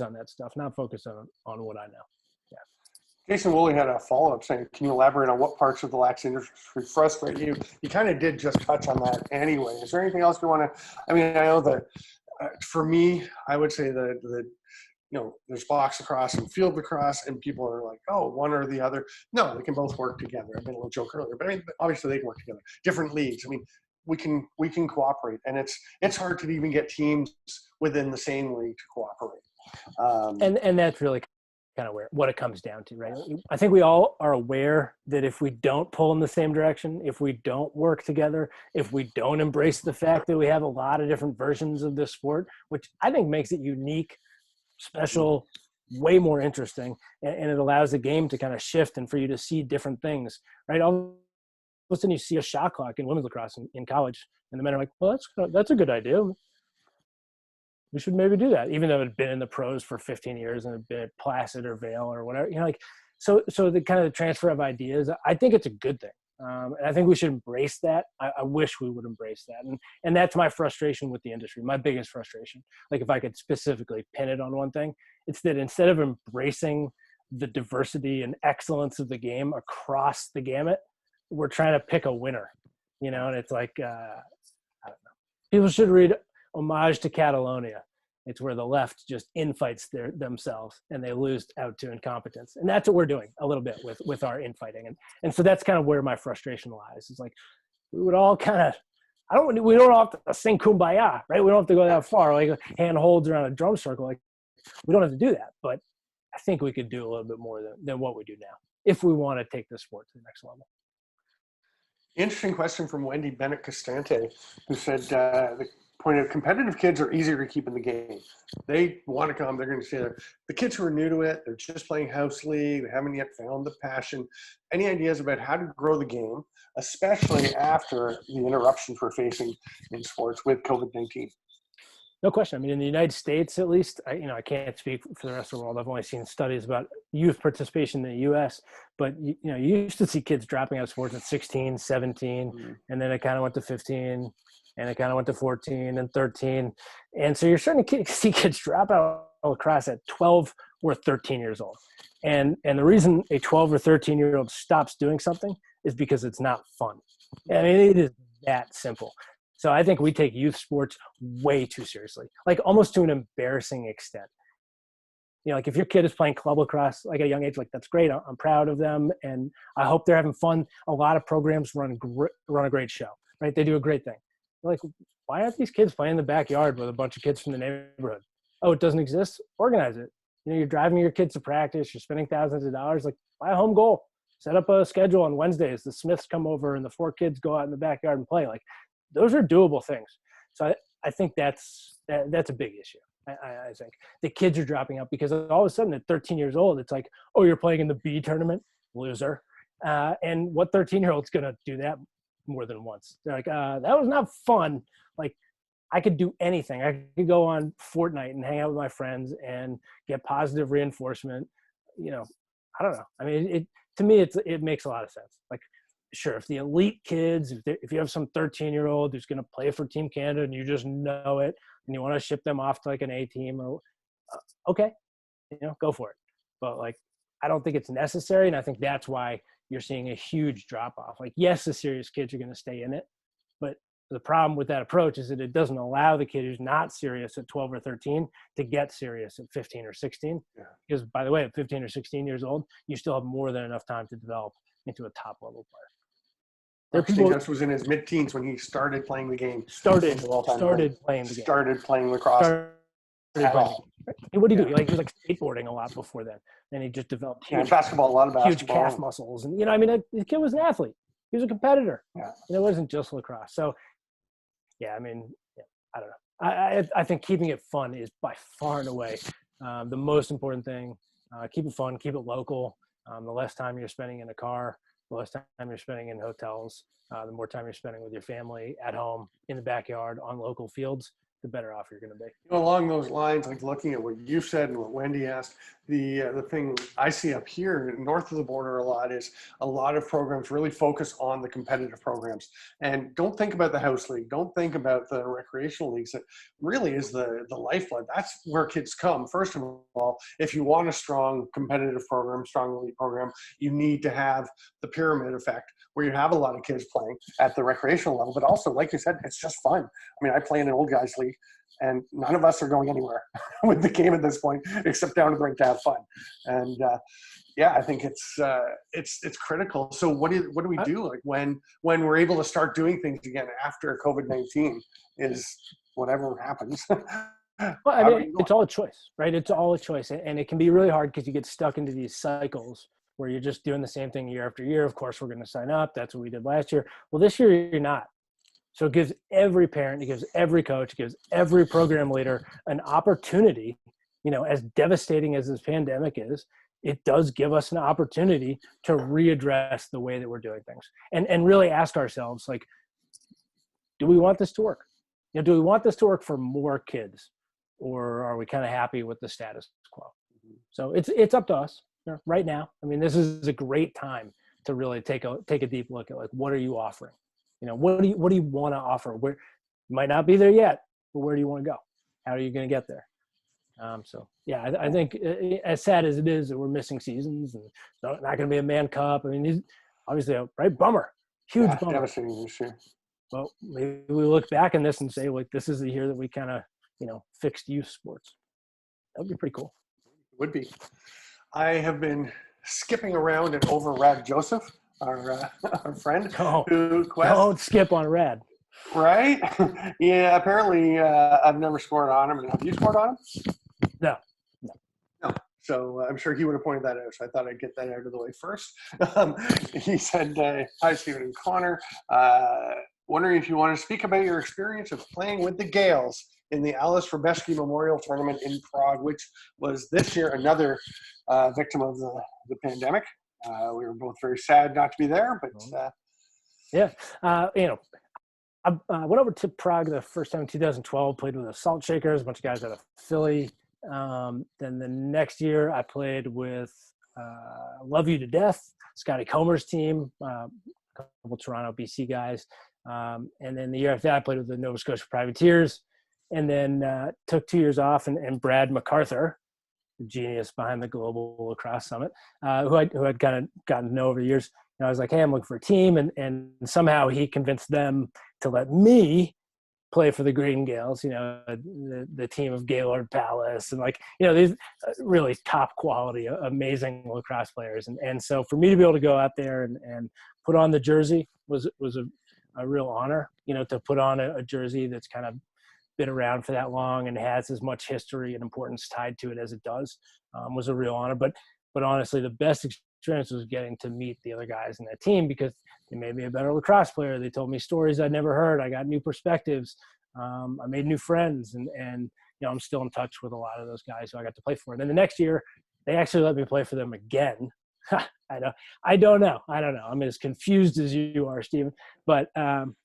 on that stuff, not focus on what I know. Jason Woolley had a follow-up saying, can you elaborate on what parts of the lax industry frustrate you? You kind of did just touch on that anyway. Is there anything else you want to – I know that For me, I would say that there's box lacrosse and field lacrosse, and people are like, oh, one or the other. No, they can both work together. I made a little joke earlier, but I mean, obviously they can work together. Different leagues. I mean, we can cooperate, and it's hard to even get teams within the same league to cooperate. And that's really kind of what it comes down to, right? I think we all are aware that if we don't pull in the same direction, if we don't work together, if we don't embrace the fact that we have a lot of different versions of this sport, which I think makes it unique, special, way more interesting, and it allows the game to kind of shift and for you to see different things, right? All of a sudden you see a shot clock in women's lacrosse in college, and the men are like, well, that's a good idea. We should maybe do that, even though it had been in the pros for 15 years and had been at Placid or Vail or whatever, so the kind of the transfer of ideas, I think it's a good thing. And I think we should embrace that. I wish we would embrace that. And that's my frustration with the industry, my biggest frustration. Like if I could specifically pin it on one thing, it's that instead of embracing the diversity and excellence of the game across the gamut, we're trying to pick a winner, and it's like, I don't know. People should read Homage to Catalonia. It's where the left just infights themselves and they lose out to incompetence. And that's what we're doing a little bit with our infighting. And so that's kind of where my frustration lies. It's like, we would all kind of, we don't have to sing Kumbaya, right? We don't have to go that far, like hand holds around a drum circle. Like we don't have to do that, but I think we could do a little bit more than what we do now, if we want to take the sport to the next level. Interesting question from Wendy Bennett-Costante, who said the point of competitive kids are easier to keep in the game. They want to come, they're going to stay there. The kids who are new to it, they're just playing house league, they haven't yet found the passion. Any ideas about how to grow the game, especially after the interruptions we're facing in sports with COVID-19? No question. I mean, in the United States, at least, I can't speak for the rest of the world. I've only seen studies about youth participation in the U.S., but you used to see kids dropping out of sports at 16, 17, and then it kind of went to 15, and it kind of went to 14 and 13. And so you're starting to see kids drop out of lacrosse at 12 or 13 years old. And the reason a 12 or 13-year-old stops doing something is because it's not fun. I mean, it is that simple. So I think we take youth sports way too seriously, like almost to an embarrassing extent. Like if your kid is playing club lacrosse like at a young age, like that's great. I'm proud of them, and I hope they're having fun. A lot of programs run a great show, right? They do a great thing. Like, why aren't these kids playing in the backyard with a bunch of kids from the neighborhood? Oh, it doesn't exist? Organize it. You're driving your kids to practice. You're spending thousands of dollars. Like, buy a home goal. Set up a schedule on Wednesdays. The Smiths come over and the 4 kids go out in the backyard and play. Like, those are doable things. So I think that's a big issue. I think the kids are dropping out because all of a sudden at 13 years old, it's like, oh, you're playing in the B tournament, loser. And what 13-year-old's going to do that more than once? They're like, that was not fun. Like, I could do anything. I could go on Fortnite and hang out with my friends and get positive reinforcement. I don't know. I mean, to me, it makes a lot of sense. Like, sure, if the elite kids, if you have some 13-year-old who's going to play for Team Canada and you just know it and you want to ship them off to like an A team, or okay, go for it. But like, I don't think it's necessary. And I think that's why you're seeing a huge drop off. Like, yes, the serious kids are going to stay in it, but the problem with that approach is that it doesn't allow the kid who's not serious at 12 or 13 to get serious at 15 or 16. Yeah. Because by the way, at 15 or 16 years old, you still have more than enough time to develop into a top level player. Gus was in his mid-teens when he started playing the game. Started playing the game. Started playing lacrosse. What do you do? He was like skateboarding a lot before then. Then he just developed basketball, a lot of basketball. Huge calf muscles. And, the kid was an athlete. He was a competitor. Yeah. It wasn't just lacrosse. So, I don't know. I think keeping it fun is by far and away the most important thing. Keep it fun. Keep it local. The less time you're spending in a car, the less time you're spending in hotels, the more time you're spending with your family at home, in the backyard, on local fields, the better off you're going to be. Along those lines, like looking at what you said and what Wendy asked, the thing I see up here north of the border a lot is a lot of programs really focus on the competitive programs and don't think about the house league, don't think about the recreational leagues. That really is the lifeblood. That's where kids come. First of all, if you want a strong competitive program, strong elite program, you need to have the pyramid effect where you have a lot of kids playing at the recreational level, but also, like you said, it's just fun. I mean, I play in an old guys league. and none of us are going anywhere with the game at this point, except down to the rink to have fun. And yeah, I think it's critical. So what do we do like when we're able to start doing things again after COVID-19? Is whatever happens. Well, I mean, it's all a choice, right? It's all a choice, and it can be really hard because you get stuck into these cycles where you're just doing the same thing year after year. Of course, we're going to sign up. That's what we did last year. Well, this year you're not. So it gives every parent, it gives every coach, it gives every program leader an opportunity. As devastating as this pandemic is, it does give us an opportunity to readdress the way that we're doing things and really ask ourselves, like, do we want this to work? Do we want this to work for more kids, or are we kind of happy with the status quo? So it's up to us right now. I mean, this is a great time to really take a deep look at, like, what are you offering? What do you want to offer? Where you might not be there yet, but where do you want to go? How are you going to get there? So yeah, I think as sad as it is that we're missing seasons and not going to be a Man Cup. I mean, obviously, right? Bummer, huge bummer. Devastating this year. Well, maybe we look back on this and say, like, this is the year that we kind of, fixed youth sports. That would be pretty cool. Would be. I have been skipping around and over Rad Joseph, our friend. Don't skip on Rad. Right? Yeah, apparently I've never scored on him. Have you scored on him? No. So I'm sure he would have pointed that out. So I thought I'd get that out of the way first. He said, hi, Stephen and Connor. Wondering if you want to speak about your experience of playing with the Gales in the Alice Robeski Memorial Tournament in Prague, which was this year another victim of the pandemic. We were both very sad not to be there, but yeah, I went over to Prague the first time in 2012, played with the Salt Shakers, a bunch of guys out of Philly. Then the next year I played with Love You to Death, Scotty Comer's team, a couple Toronto, BC guys. And then the year after that I played with the Nova Scotia Privateers, and then took 2 years off, and Brad MacArthur, the genius behind the Global Lacrosse Summit, who I'd kind of gotten to know over the years. I was like, hey, I'm looking for a team. And somehow he convinced them to let me play for the Green Gales, the team of Gaylord Palace and these really top quality, amazing lacrosse players. And so for me to be able to go out there and put on the jersey was a real honor, to put on a jersey that's kind of been around for that long and has as much history and importance tied to it as it does, was a real honor. But honestly, the best experience was getting to meet the other guys in that team, because they made me a better lacrosse player. They told me stories I'd never heard. I got new perspectives. I made new friends, and I'm still in touch with a lot of those guys who I got to play for. And then the next year, they actually let me play for them again. I don't know. I'm as confused as you are, Stephen, but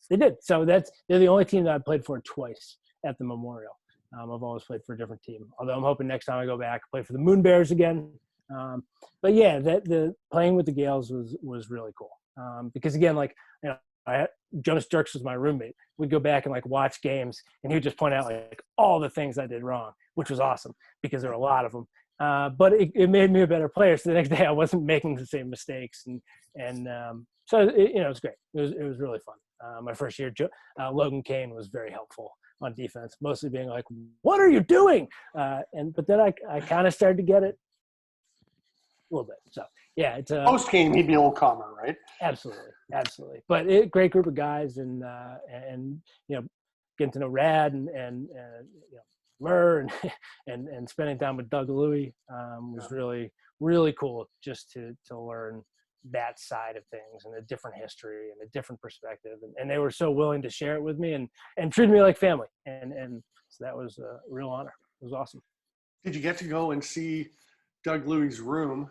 they did. So they're the only team that I played for twice at the Memorial. I've always played for a different team, although I'm hoping next time I go back, play for the Moon Bears again. But yeah, the playing with the Gales was really cool. Because again, Jonas Dirks was my roommate. We'd go back and watch games, and he would just point out all the things I did wrong, which was awesome because there were a lot of them. But it made me a better player. So the next day I wasn't making the same mistakes, and so it was great. It was really fun. My first year, Logan Kane was very helpful on defense, mostly being like, "What are you doing?" But then I kind of started to get it a little bit. So yeah, it's post game he'd be a little calmer, right? Absolutely. But great group of guys, and getting to know Rad and Murr and spending time with Doug Louie was really, really cool, just to learn that side of things and a different history and a different perspective. And they were so willing to share it with me and treated me like family. And so that was a real honor. It was awesome. Did you get to go and see Doug Louie's room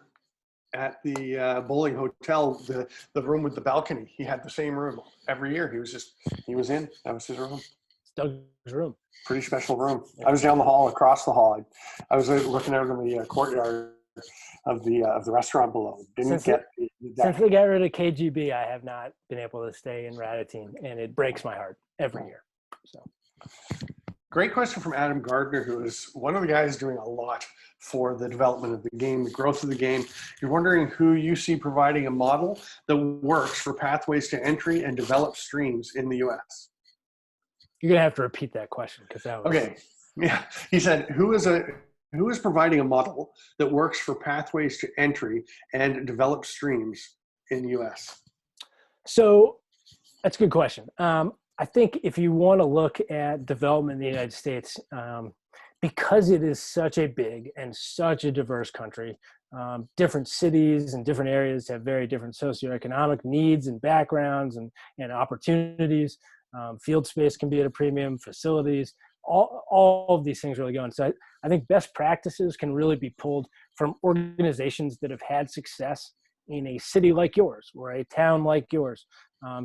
at the bowling hotel, the room with the balcony? He had the same room every year. He was in. That was his room. It's Doug's room. Pretty special room. I was down the hall, across the hall. I was looking out in the courtyard of the restaurant below. Since they got rid of KGB, I have not been able to stay in Radatine, and it breaks my heart every year. So, great question from Adam Gardner, who is one of the guys doing a lot for the development of the game, the growth of the game. You're wondering who you see providing a model that works for pathways to entry and develop streams in the U.S. You're gonna have to repeat that question because that was Okay. Yeah. He said, who is providing a model that works for pathways to entry and developed streams in the U.S.? so. That's a good question. I think if you want to look at development in the United States, because it is such a big and such a diverse country, different cities and different areas have very different socioeconomic needs and backgrounds and opportunities. Field space can be at a premium, facilities, all of these things really go on. So I think best practices can really be pulled from organizations that have had success in a city like yours or a town like yours.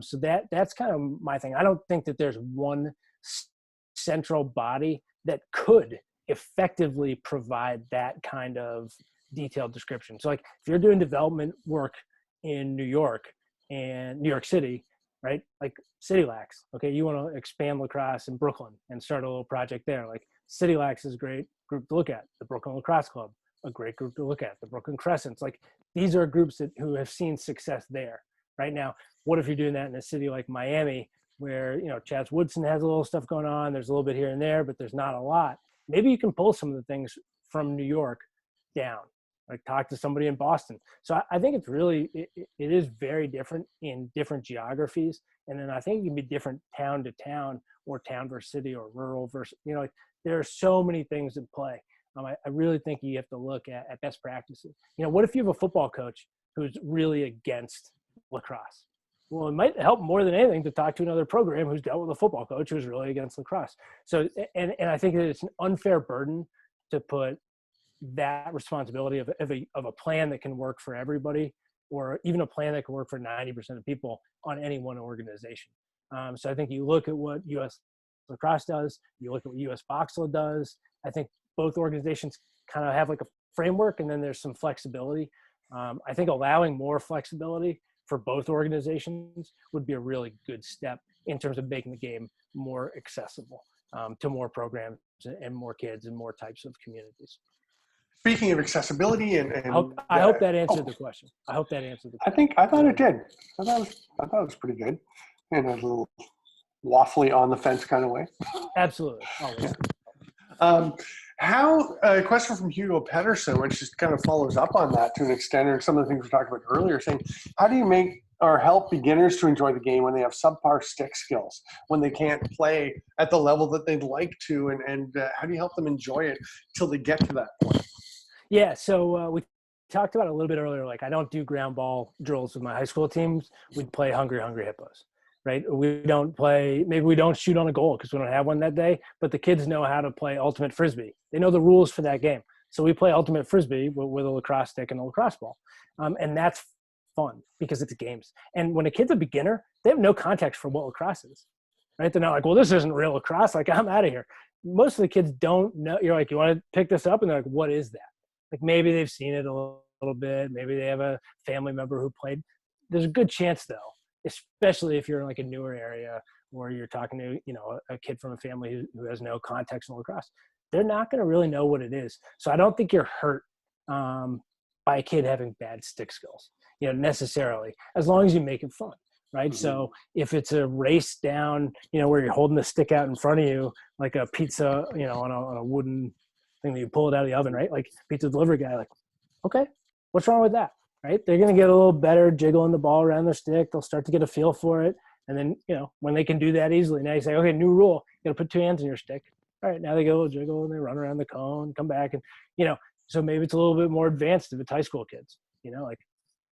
So that's kind of my thing. I don't think that there's one central body that could effectively provide that kind of detailed description. So like if you're doing development work in New York and New York City, right? Like City Lax, okay, you want to expand lacrosse in Brooklyn and start a little project there. Like City Lax is a great group to look at. The Brooklyn Lacrosse Club, a great group to look at. The Brooklyn Crescents, like these are groups who have seen success there. Right now, what if you're doing that in a city like Miami, where Chaz Woodson has a little stuff going on? There's a little bit here and there, but there's not a lot. Maybe you can pull some of the things from New York down, like talk to somebody in Boston. So I think it's really it is very different in different geographies, and then I think it can be different town to town, or town versus city, or rural versus like there are so many things in play. I really think you have to look at best practices. What if you have a football coach who's really against lacrosse? Well, it might help more than anything to talk to another program who's dealt with a football coach who's really against lacrosse. So, and I think that it's an unfair burden to put that responsibility of a plan that can work for everybody, or even a plan that can work for 90% of people, on any one organization. So I think you look at what U.S. Lacrosse does, you look at what U.S. Boxla does. I think both organizations kind of have like a framework, and then there's some flexibility. I think allowing more flexibility for both organizations would be a really good step in terms of making the game more accessible to more programs and more kids and more types of communities. Speaking of accessibility and I hope that answered the question. I hope that answered the question. I thought it did. I thought it was pretty good in a little waffly on the fence kind of way. Absolutely. Always. A question from Hugo Pedersen, which just kind of follows up on that to an extent, or some of the things we talked about earlier, saying, how do you make or help beginners to enjoy the game when they have subpar stick skills, when they can't play at the level that they'd like to, and how do you help them enjoy it till they get to that point? Yeah, so we talked about it a little bit earlier. Like, I don't do ground ball drills with my high school teams. We'd play Hungry Hippos, right? We don't play, maybe we don't shoot on a goal because we don't have one that day, but the kids know how to play ultimate Frisbee. They know the rules for that game. So we play ultimate Frisbee with a lacrosse stick and a lacrosse ball. And that's fun because it's games. And when a kid's a beginner, they have no context for what lacrosse is, right? They're not like, well, this isn't real lacrosse. Like, I'm out of here. Most of the kids don't know. You're like, you want to pick this up? And they're like, what is that? Like, maybe they've seen it a little bit. Maybe they have a family member who played. There's a good chance, though, especially if you're in like a newer area or you're talking to, a kid from a family who has no context in lacrosse, they're not going to really know what it is. So I don't think you're hurt by a kid having bad stick skills, necessarily, as long as you make it fun. Right. Mm-hmm. So if it's a race down, where you're holding the stick out in front of you, like a pizza, on a wooden thing that you pull it out of the oven, right? Like pizza delivery guy, like, okay, what's wrong with that? Right? They're going to get a little better jiggling the ball around their stick. They'll start to get a feel for it. And then, when they can do that easily, now you say, okay, new rule, you got to put two hands in your stick. All right, now they go jiggle and they run around the cone, come back. And, so maybe it's a little bit more advanced if it's high school kids,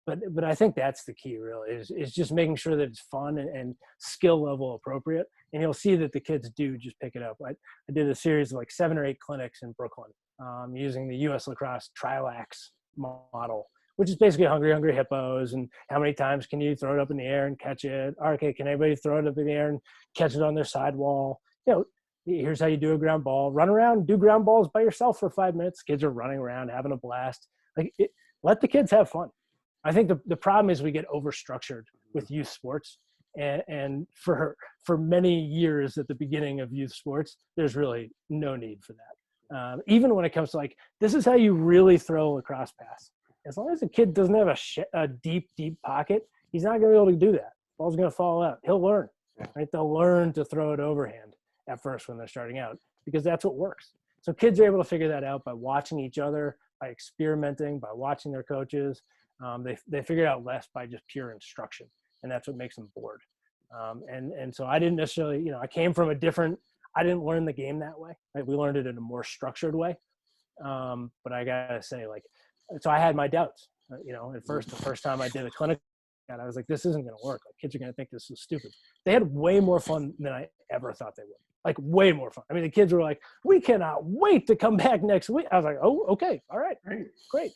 but I think that's the key really is just making sure that it's fun and skill level appropriate. And you'll see that the kids do just pick it up. I did a series of like 7 or 8 clinics in Brooklyn using the U.S. Lacrosse Tri-Lax model, which is basically Hungry Hippos, and how many times can you throw it up in the air and catch it? Okay, can anybody throw it up in the air and catch it on their sidewall? Here's how you do a ground ball. Run around, do ground balls by yourself for 5 minutes. Kids are running around, having a blast. Let the kids have fun. I think the problem is we get overstructured with youth sports. And for many years at the beginning of youth sports, there's really no need for that. Even when it comes to like, this is how you really throw a lacrosse pass. As long as the kid doesn't have a deep pocket, he's not going to be able to do that. Ball's going to fall out. He'll learn, right? They'll learn to throw it overhand. at first when they're starting out, because that's what works. So kids are able to figure that out by watching each other, by experimenting, by watching their coaches. They figure it out less by just pure instruction, and that's what makes them bored. And so I didn't necessarily, I came from I didn't learn the game that way. Right? We learned it in a more structured way. But I gotta say, so I had my doubts. At first, the first time I did a clinic, and I was like, this isn't going to work. Like, kids are going to think this is stupid. They had way more fun than I ever thought they would. Like, way more fun. I mean, the kids were like, we cannot wait to come back next week. I was like, oh, okay. All right. Great.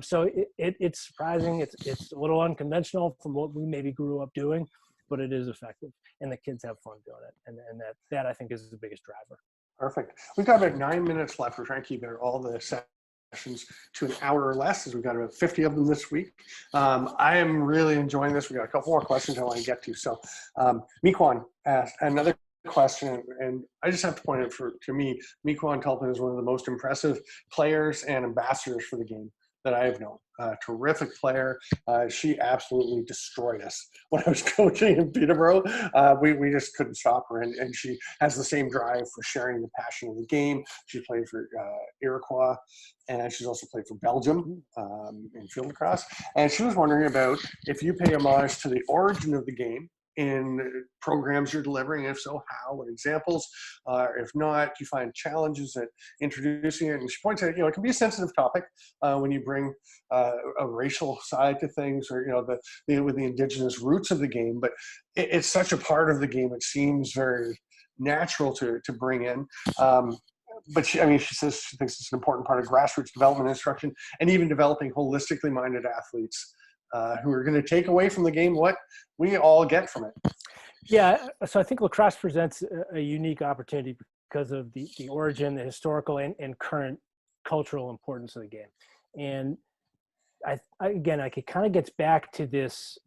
So it's surprising. It's a little unconventional from what we maybe grew up doing, but it is effective. And the kids have fun doing it. And that I think is the biggest driver. Perfect. We've got about 9 minutes left. We're trying to keep all the sessions to an hour or less, as we've got about 50 of them this week. I am really enjoying this. We got a couple more questions I want to get to. So Miquan asked another question, and I just have to point out to me, Miquan Tulpin is one of the most impressive players and ambassadors for the game that I have known. Terrific player. She absolutely destroyed us when I was coaching in Peterborough. We just couldn't stop her, and she has the same drive for sharing the passion of the game. She played for Iroquois, and she's also played for Belgium in field lacrosse. And she was wondering about if you pay homage to the origin of the game in programs you're delivering. If so, how? What examples? If not, do you find challenges at introducing it? And she points out, it can be a sensitive topic when you bring a racial side to things, or with the indigenous roots of the game. But it's such a part of the game. It seems very natural to bring in. But she says she thinks it's an important part of grassroots development instruction, and even developing holistically minded athletes who are going to take away from the game what we all get from it. Yeah, so I think lacrosse presents a unique opportunity because of the origin, the historical and current cultural importance of the game. And it kind of gets back to this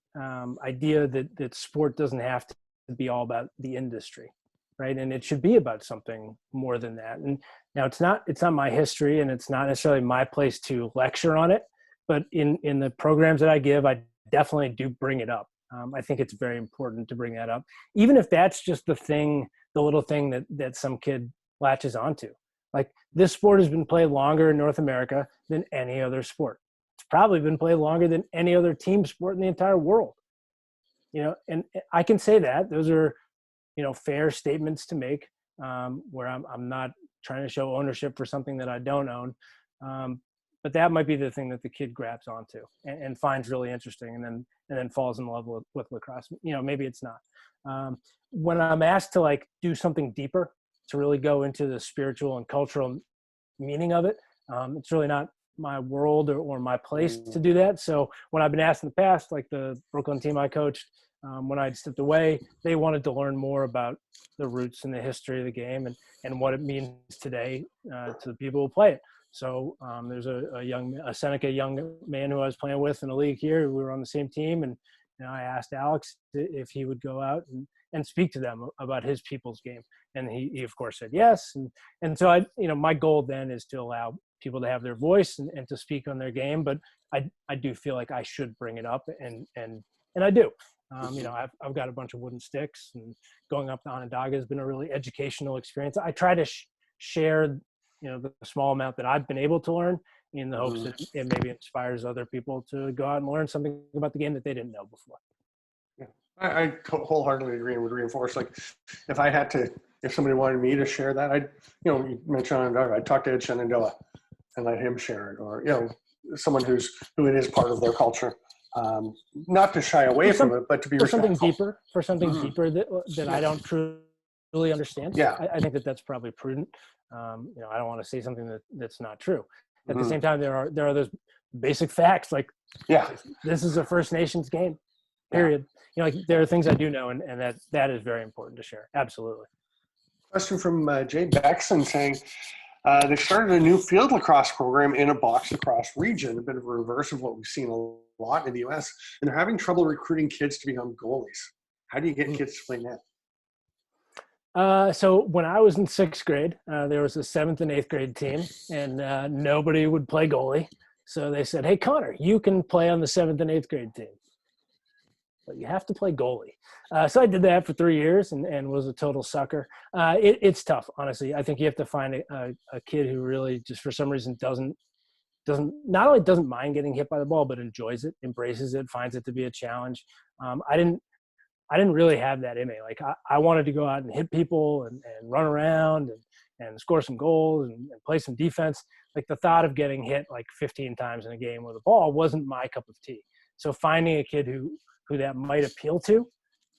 idea that sport doesn't have to be all about the industry, right? And it should be about something more than that. And now it's not my history, and it's not necessarily my place to lecture on it, but in the programs that I give, I definitely do bring it up. I think it's very important to bring that up, even if that's just the little thing that some kid latches onto. Like, this sport has been played longer in North America than any other sport. It's probably been played longer than any other team sport in the entire world. And I can say that. Those are, fair statements to make, where I'm not trying to show ownership for something that I don't own. But that might be the thing that the kid grabs onto and finds really interesting, and then falls in love with lacrosse. Maybe it's not. When I'm asked to do something deeper, to really go into the spiritual and cultural meaning of it, it's really not my world or my place to do that. So when I've been asked in the past, like the Brooklyn team I coached, when I'd stepped away, they wanted to learn more about the roots and the history of the game and what it means today to the people who play it. So there's a Seneca young man who I was playing with in a league here. We were on the same team, and I asked Alex if he would go out and speak to them about his people's game, and he of course said yes. And so my goal then is to allow people to have their voice and to speak on their game, but I do feel like I should bring it up, and I do. I've got a bunch of wooden sticks, and going up to Onondaga has been a really educational experience. I try to share the small amount that I've been able to learn, in the hopes that it maybe inspires other people to go out and learn something about the game that they didn't know before. Yeah, I wholeheartedly agree, and would reinforce, if somebody wanted me to share that, you mentioned Onondaga, I'd talk to Ed Shenandoah and let him share it, or, someone who it is part of their culture. Not to shy away from it, but to be respectful. For something deeper that I don't truly understand. Yeah. I think that's probably prudent. I don't want to say something that's not true. At the same time, there are those basic facts, this is a First Nations game, period. Yeah. There are things I do know, and that is very important to share. Absolutely. Question from Jay Beckson saying, they started a new field lacrosse program in a box lacrosse region, a bit of a reverse of what we've seen a lot in the U.S., and they're having trouble recruiting kids to become goalies. How do you get kids to play net? So when I was in 6th grade, there was a 7th and 8th grade team, and nobody would play goalie. So they said, hey, Connor, you can play on the 7th and 8th grade team. but you have to play goalie. So I did that for 3 years and was a total sucker. It's tough, honestly. I think you have to find a kid who really just for some reason doesn't not only doesn't mind getting hit by the ball, but enjoys it, embraces it, finds it to be a challenge. I didn't really have that in me. Like I wanted to go out and hit people and run around and score some goals and play some defense. Like the thought of getting hit like 15 times in a game with a ball wasn't my cup of tea. So finding a kid who that might appeal to,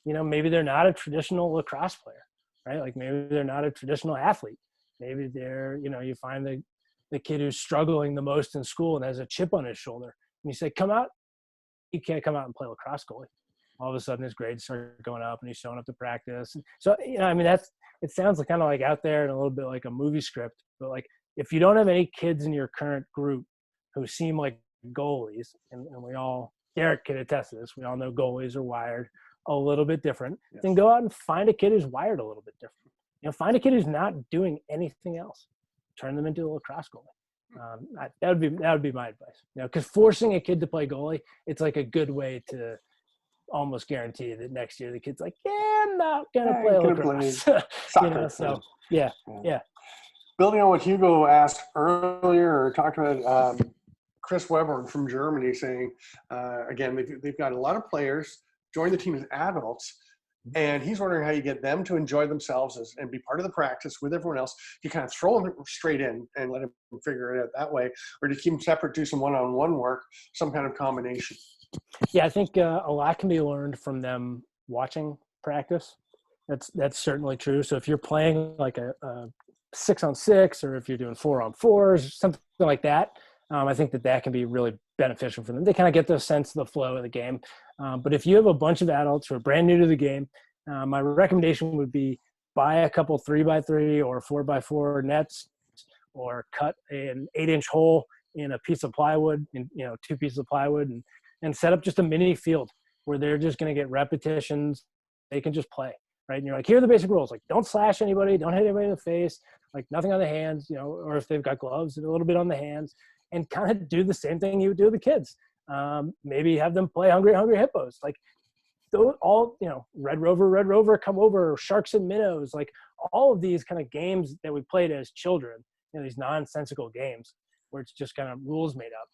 maybe they're not a traditional lacrosse player, right? Like maybe they're not a traditional athlete. Maybe they're, you find the kid who's struggling the most in school and has a chip on his shoulder. And you say, come out. You can't come out and play lacrosse goalie. All of a sudden his grades start going up and he's showing up to practice. So, it sounds like kind of like out there and a little bit like a movie script, but like if you don't have any kids in your current group who seem like goalies, and we all, Derek can attest to this, we all know goalies are wired a little bit different, yes. Then go out and find a kid who's wired a little bit different. Find a kid who's not doing anything else. Turn them into a lacrosse goalie. That would be my advice. Because forcing a kid to play goalie, it's like a good way to almost guarantee that next year the kid's like, yeah, I'm not gonna play lacrosse. Soccer. So yeah. Building on what Hugo asked earlier or talked about, Chris Weber from Germany saying, again, they've got a lot of players join the team as adults, and he's wondering how you get them to enjoy themselves and be part of the practice with everyone else. You kind of throw them straight in and let them figure it out that way, or to keep them separate, do some one-on-one work, some kind of combination. Yeah, I think a lot can be learned from them watching practice. That's certainly true. So if you're playing like a 6-on-6, or if you're doing 4-on-4s, something like that, I think that can be really beneficial for them. They kind of get the sense of the flow of the game. But if you have a bunch of adults who are brand new to the game, my recommendation would be buy a couple 3x3 or 4x4 nets, or cut an 8-inch hole in a piece of plywood, 2 pieces of plywood, and set up just a mini field where they're just going to get repetitions. They can just play, right? And you're like, here are the basic rules. Like, don't slash anybody, don't hit anybody in the face, like nothing on the hands, or if they've got gloves, a little bit on the hands, and kind of do the same thing you would do with the kids. Maybe have them play Hungry Hippos. Like all, Red Rover, come over, Sharks and Minnows, like all of these kind of games that we played as children, these nonsensical games where it's just kind of rules made up.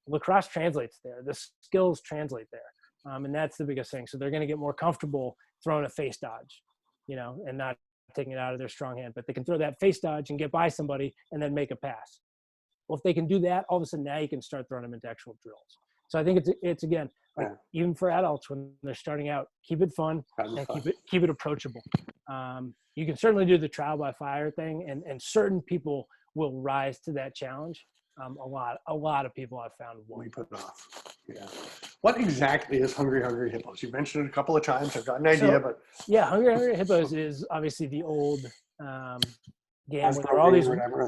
Lacrosse translates there. The skills translate there. And that's the biggest thing. So they're going to get more comfortable throwing a face dodge, and not taking it out of their strong hand, but they can throw that face dodge and get by somebody and then make a pass. Well, if they can do that, all of a sudden now you can start throwing them into actual drills. So I think it's again, like even for adults when they're starting out, keep it fun and keep it approachable. You can certainly do the trial by fire thing, and certain people will rise to that challenge. A lot of people I've found we put it off. Yeah. What exactly is Hungry Hippos? You mentioned it a couple of times. I've got an idea, but yeah, Hungry Hippos is obviously the old game where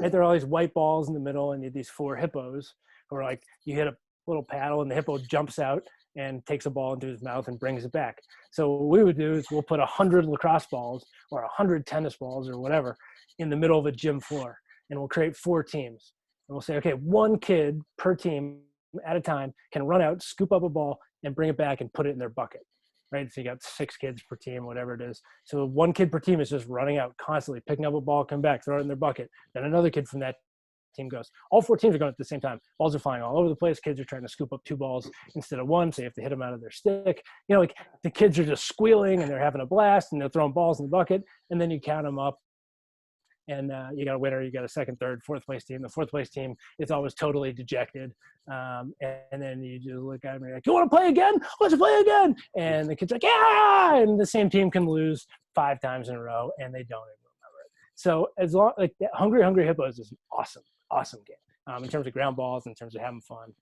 there are all these white balls in the middle, and you have these 4 hippos who are like, you hit a little paddle and the hippo jumps out and takes a ball into his mouth and brings it back. So what we would do is we'll put 100 lacrosse balls or 100 tennis balls or whatever in the middle of a gym floor, and we'll create 4 teams. And we'll say, okay, 1 kid per team at a time can run out, scoop up a ball, and bring it back and put it in their bucket, right? So you got 6 kids per team, whatever it is. So 1 kid per team is just running out constantly, picking up a ball, come back, throw it in their bucket. Then another kid from that team goes. All 4 teams are going at the same time. Balls are flying all over the place. Kids are trying to scoop up 2 balls instead of 1, so you have to hit them out of their stick. Like the kids are just squealing and they're having a blast and they're throwing balls in the bucket, and then you count them up. And you got a winner, you got a 2nd, 3rd, 4th place team. The 4th place team is always totally dejected. And then you just look at them and you're like, you want to play again? Let's play again. And the kid's like, yeah! And the same team can lose 5 times in a row and they don't even remember it. So as long like Hungry Hippos is an awesome game. In terms of ground balls, in terms of having fun.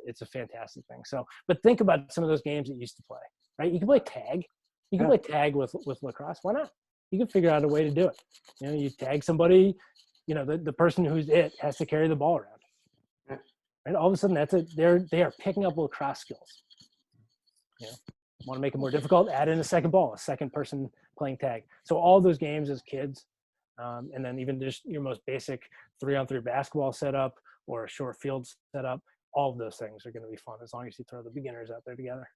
It's a fantastic thing. So, but think about some of those games that you used to play, right? You can play tag. You can play tag with lacrosse. Why not? You can figure out a way to do it. You tag somebody, the person who's it has to carry the ball around. And all of a sudden they are picking up lacrosse skills. Want to make it more difficult? Add in a second ball, a second person playing tag. So all those games as kids, and then even just your most basic 3-on-3 basketball setup or a short field setup, all of those things are going to be fun as long as you throw the beginners out there together.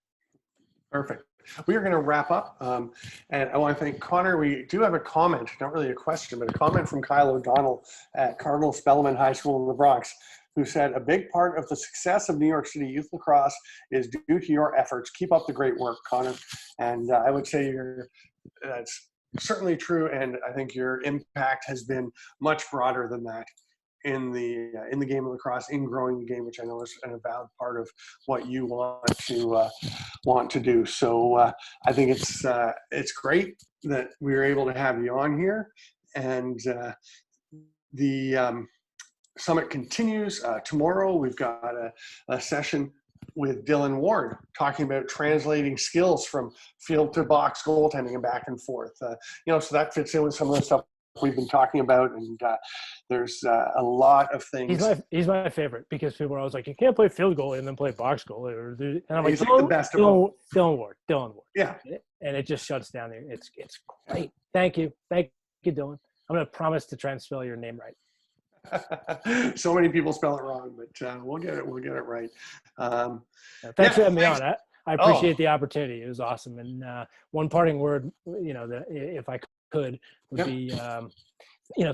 Perfect. We are going to wrap up. And I want to thank Connor. We do have a comment, not really a question, but a comment from Kyle O'Donnell at Cardinal Spellman High School in the Bronx, who said, a big part of the success of New York City youth lacrosse is due to your efforts. Keep up the great work, Connor. And I would say that's certainly true. And I think your impact has been much broader than that in the game of lacrosse, in growing the game, which I know is an avowed part of what you want to do. So I think it's great that we were able to have you on here, and the summit continues tomorrow. We've got a session with Dylan Ward talking about translating skills from field to box goaltending and back and forth. So that fits in with some of the stuff we've been talking about, and there's a lot of things. He's my favorite, because people are always like, you can't play field goal and then play box goal. And I'm like, he's like the best of all. Dylan Ward. Yeah. And it just shuts down there. It's great. Thank you, Dylan. I'm going to promise to try and spell your name right. So many people spell it wrong, but we'll get it right. Thanks for having me on. I appreciate the opportunity. It was awesome. And one parting word, that if I could, would be,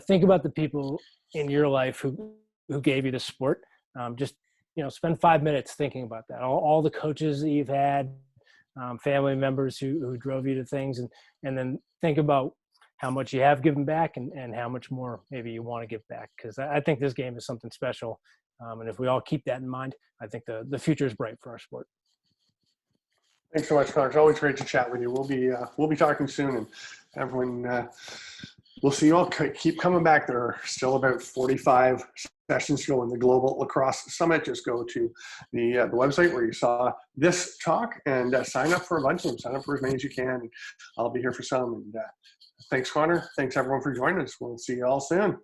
think about the people in your life who gave you the sport. Just, spend 5 minutes thinking about that. All the coaches that you've had, family members who drove you to things, and then think about how much you have given back and how much more maybe you want to give back. Because I think this game is something special. And if we all keep that in mind, I think the future is bright for our sport. Thanks so much, Connor. It's always great to chat with you. We'll be talking soon, and everyone, we'll see you all. Keep coming back. There are still about 45 sessions to go in the Global Lacrosse Summit. Just go to the website where you saw this talk and sign up for a bunch of them. Sign up for as many as you can. I'll be here for some. And thanks, Connor. Thanks, everyone, for joining us. We'll see you all soon.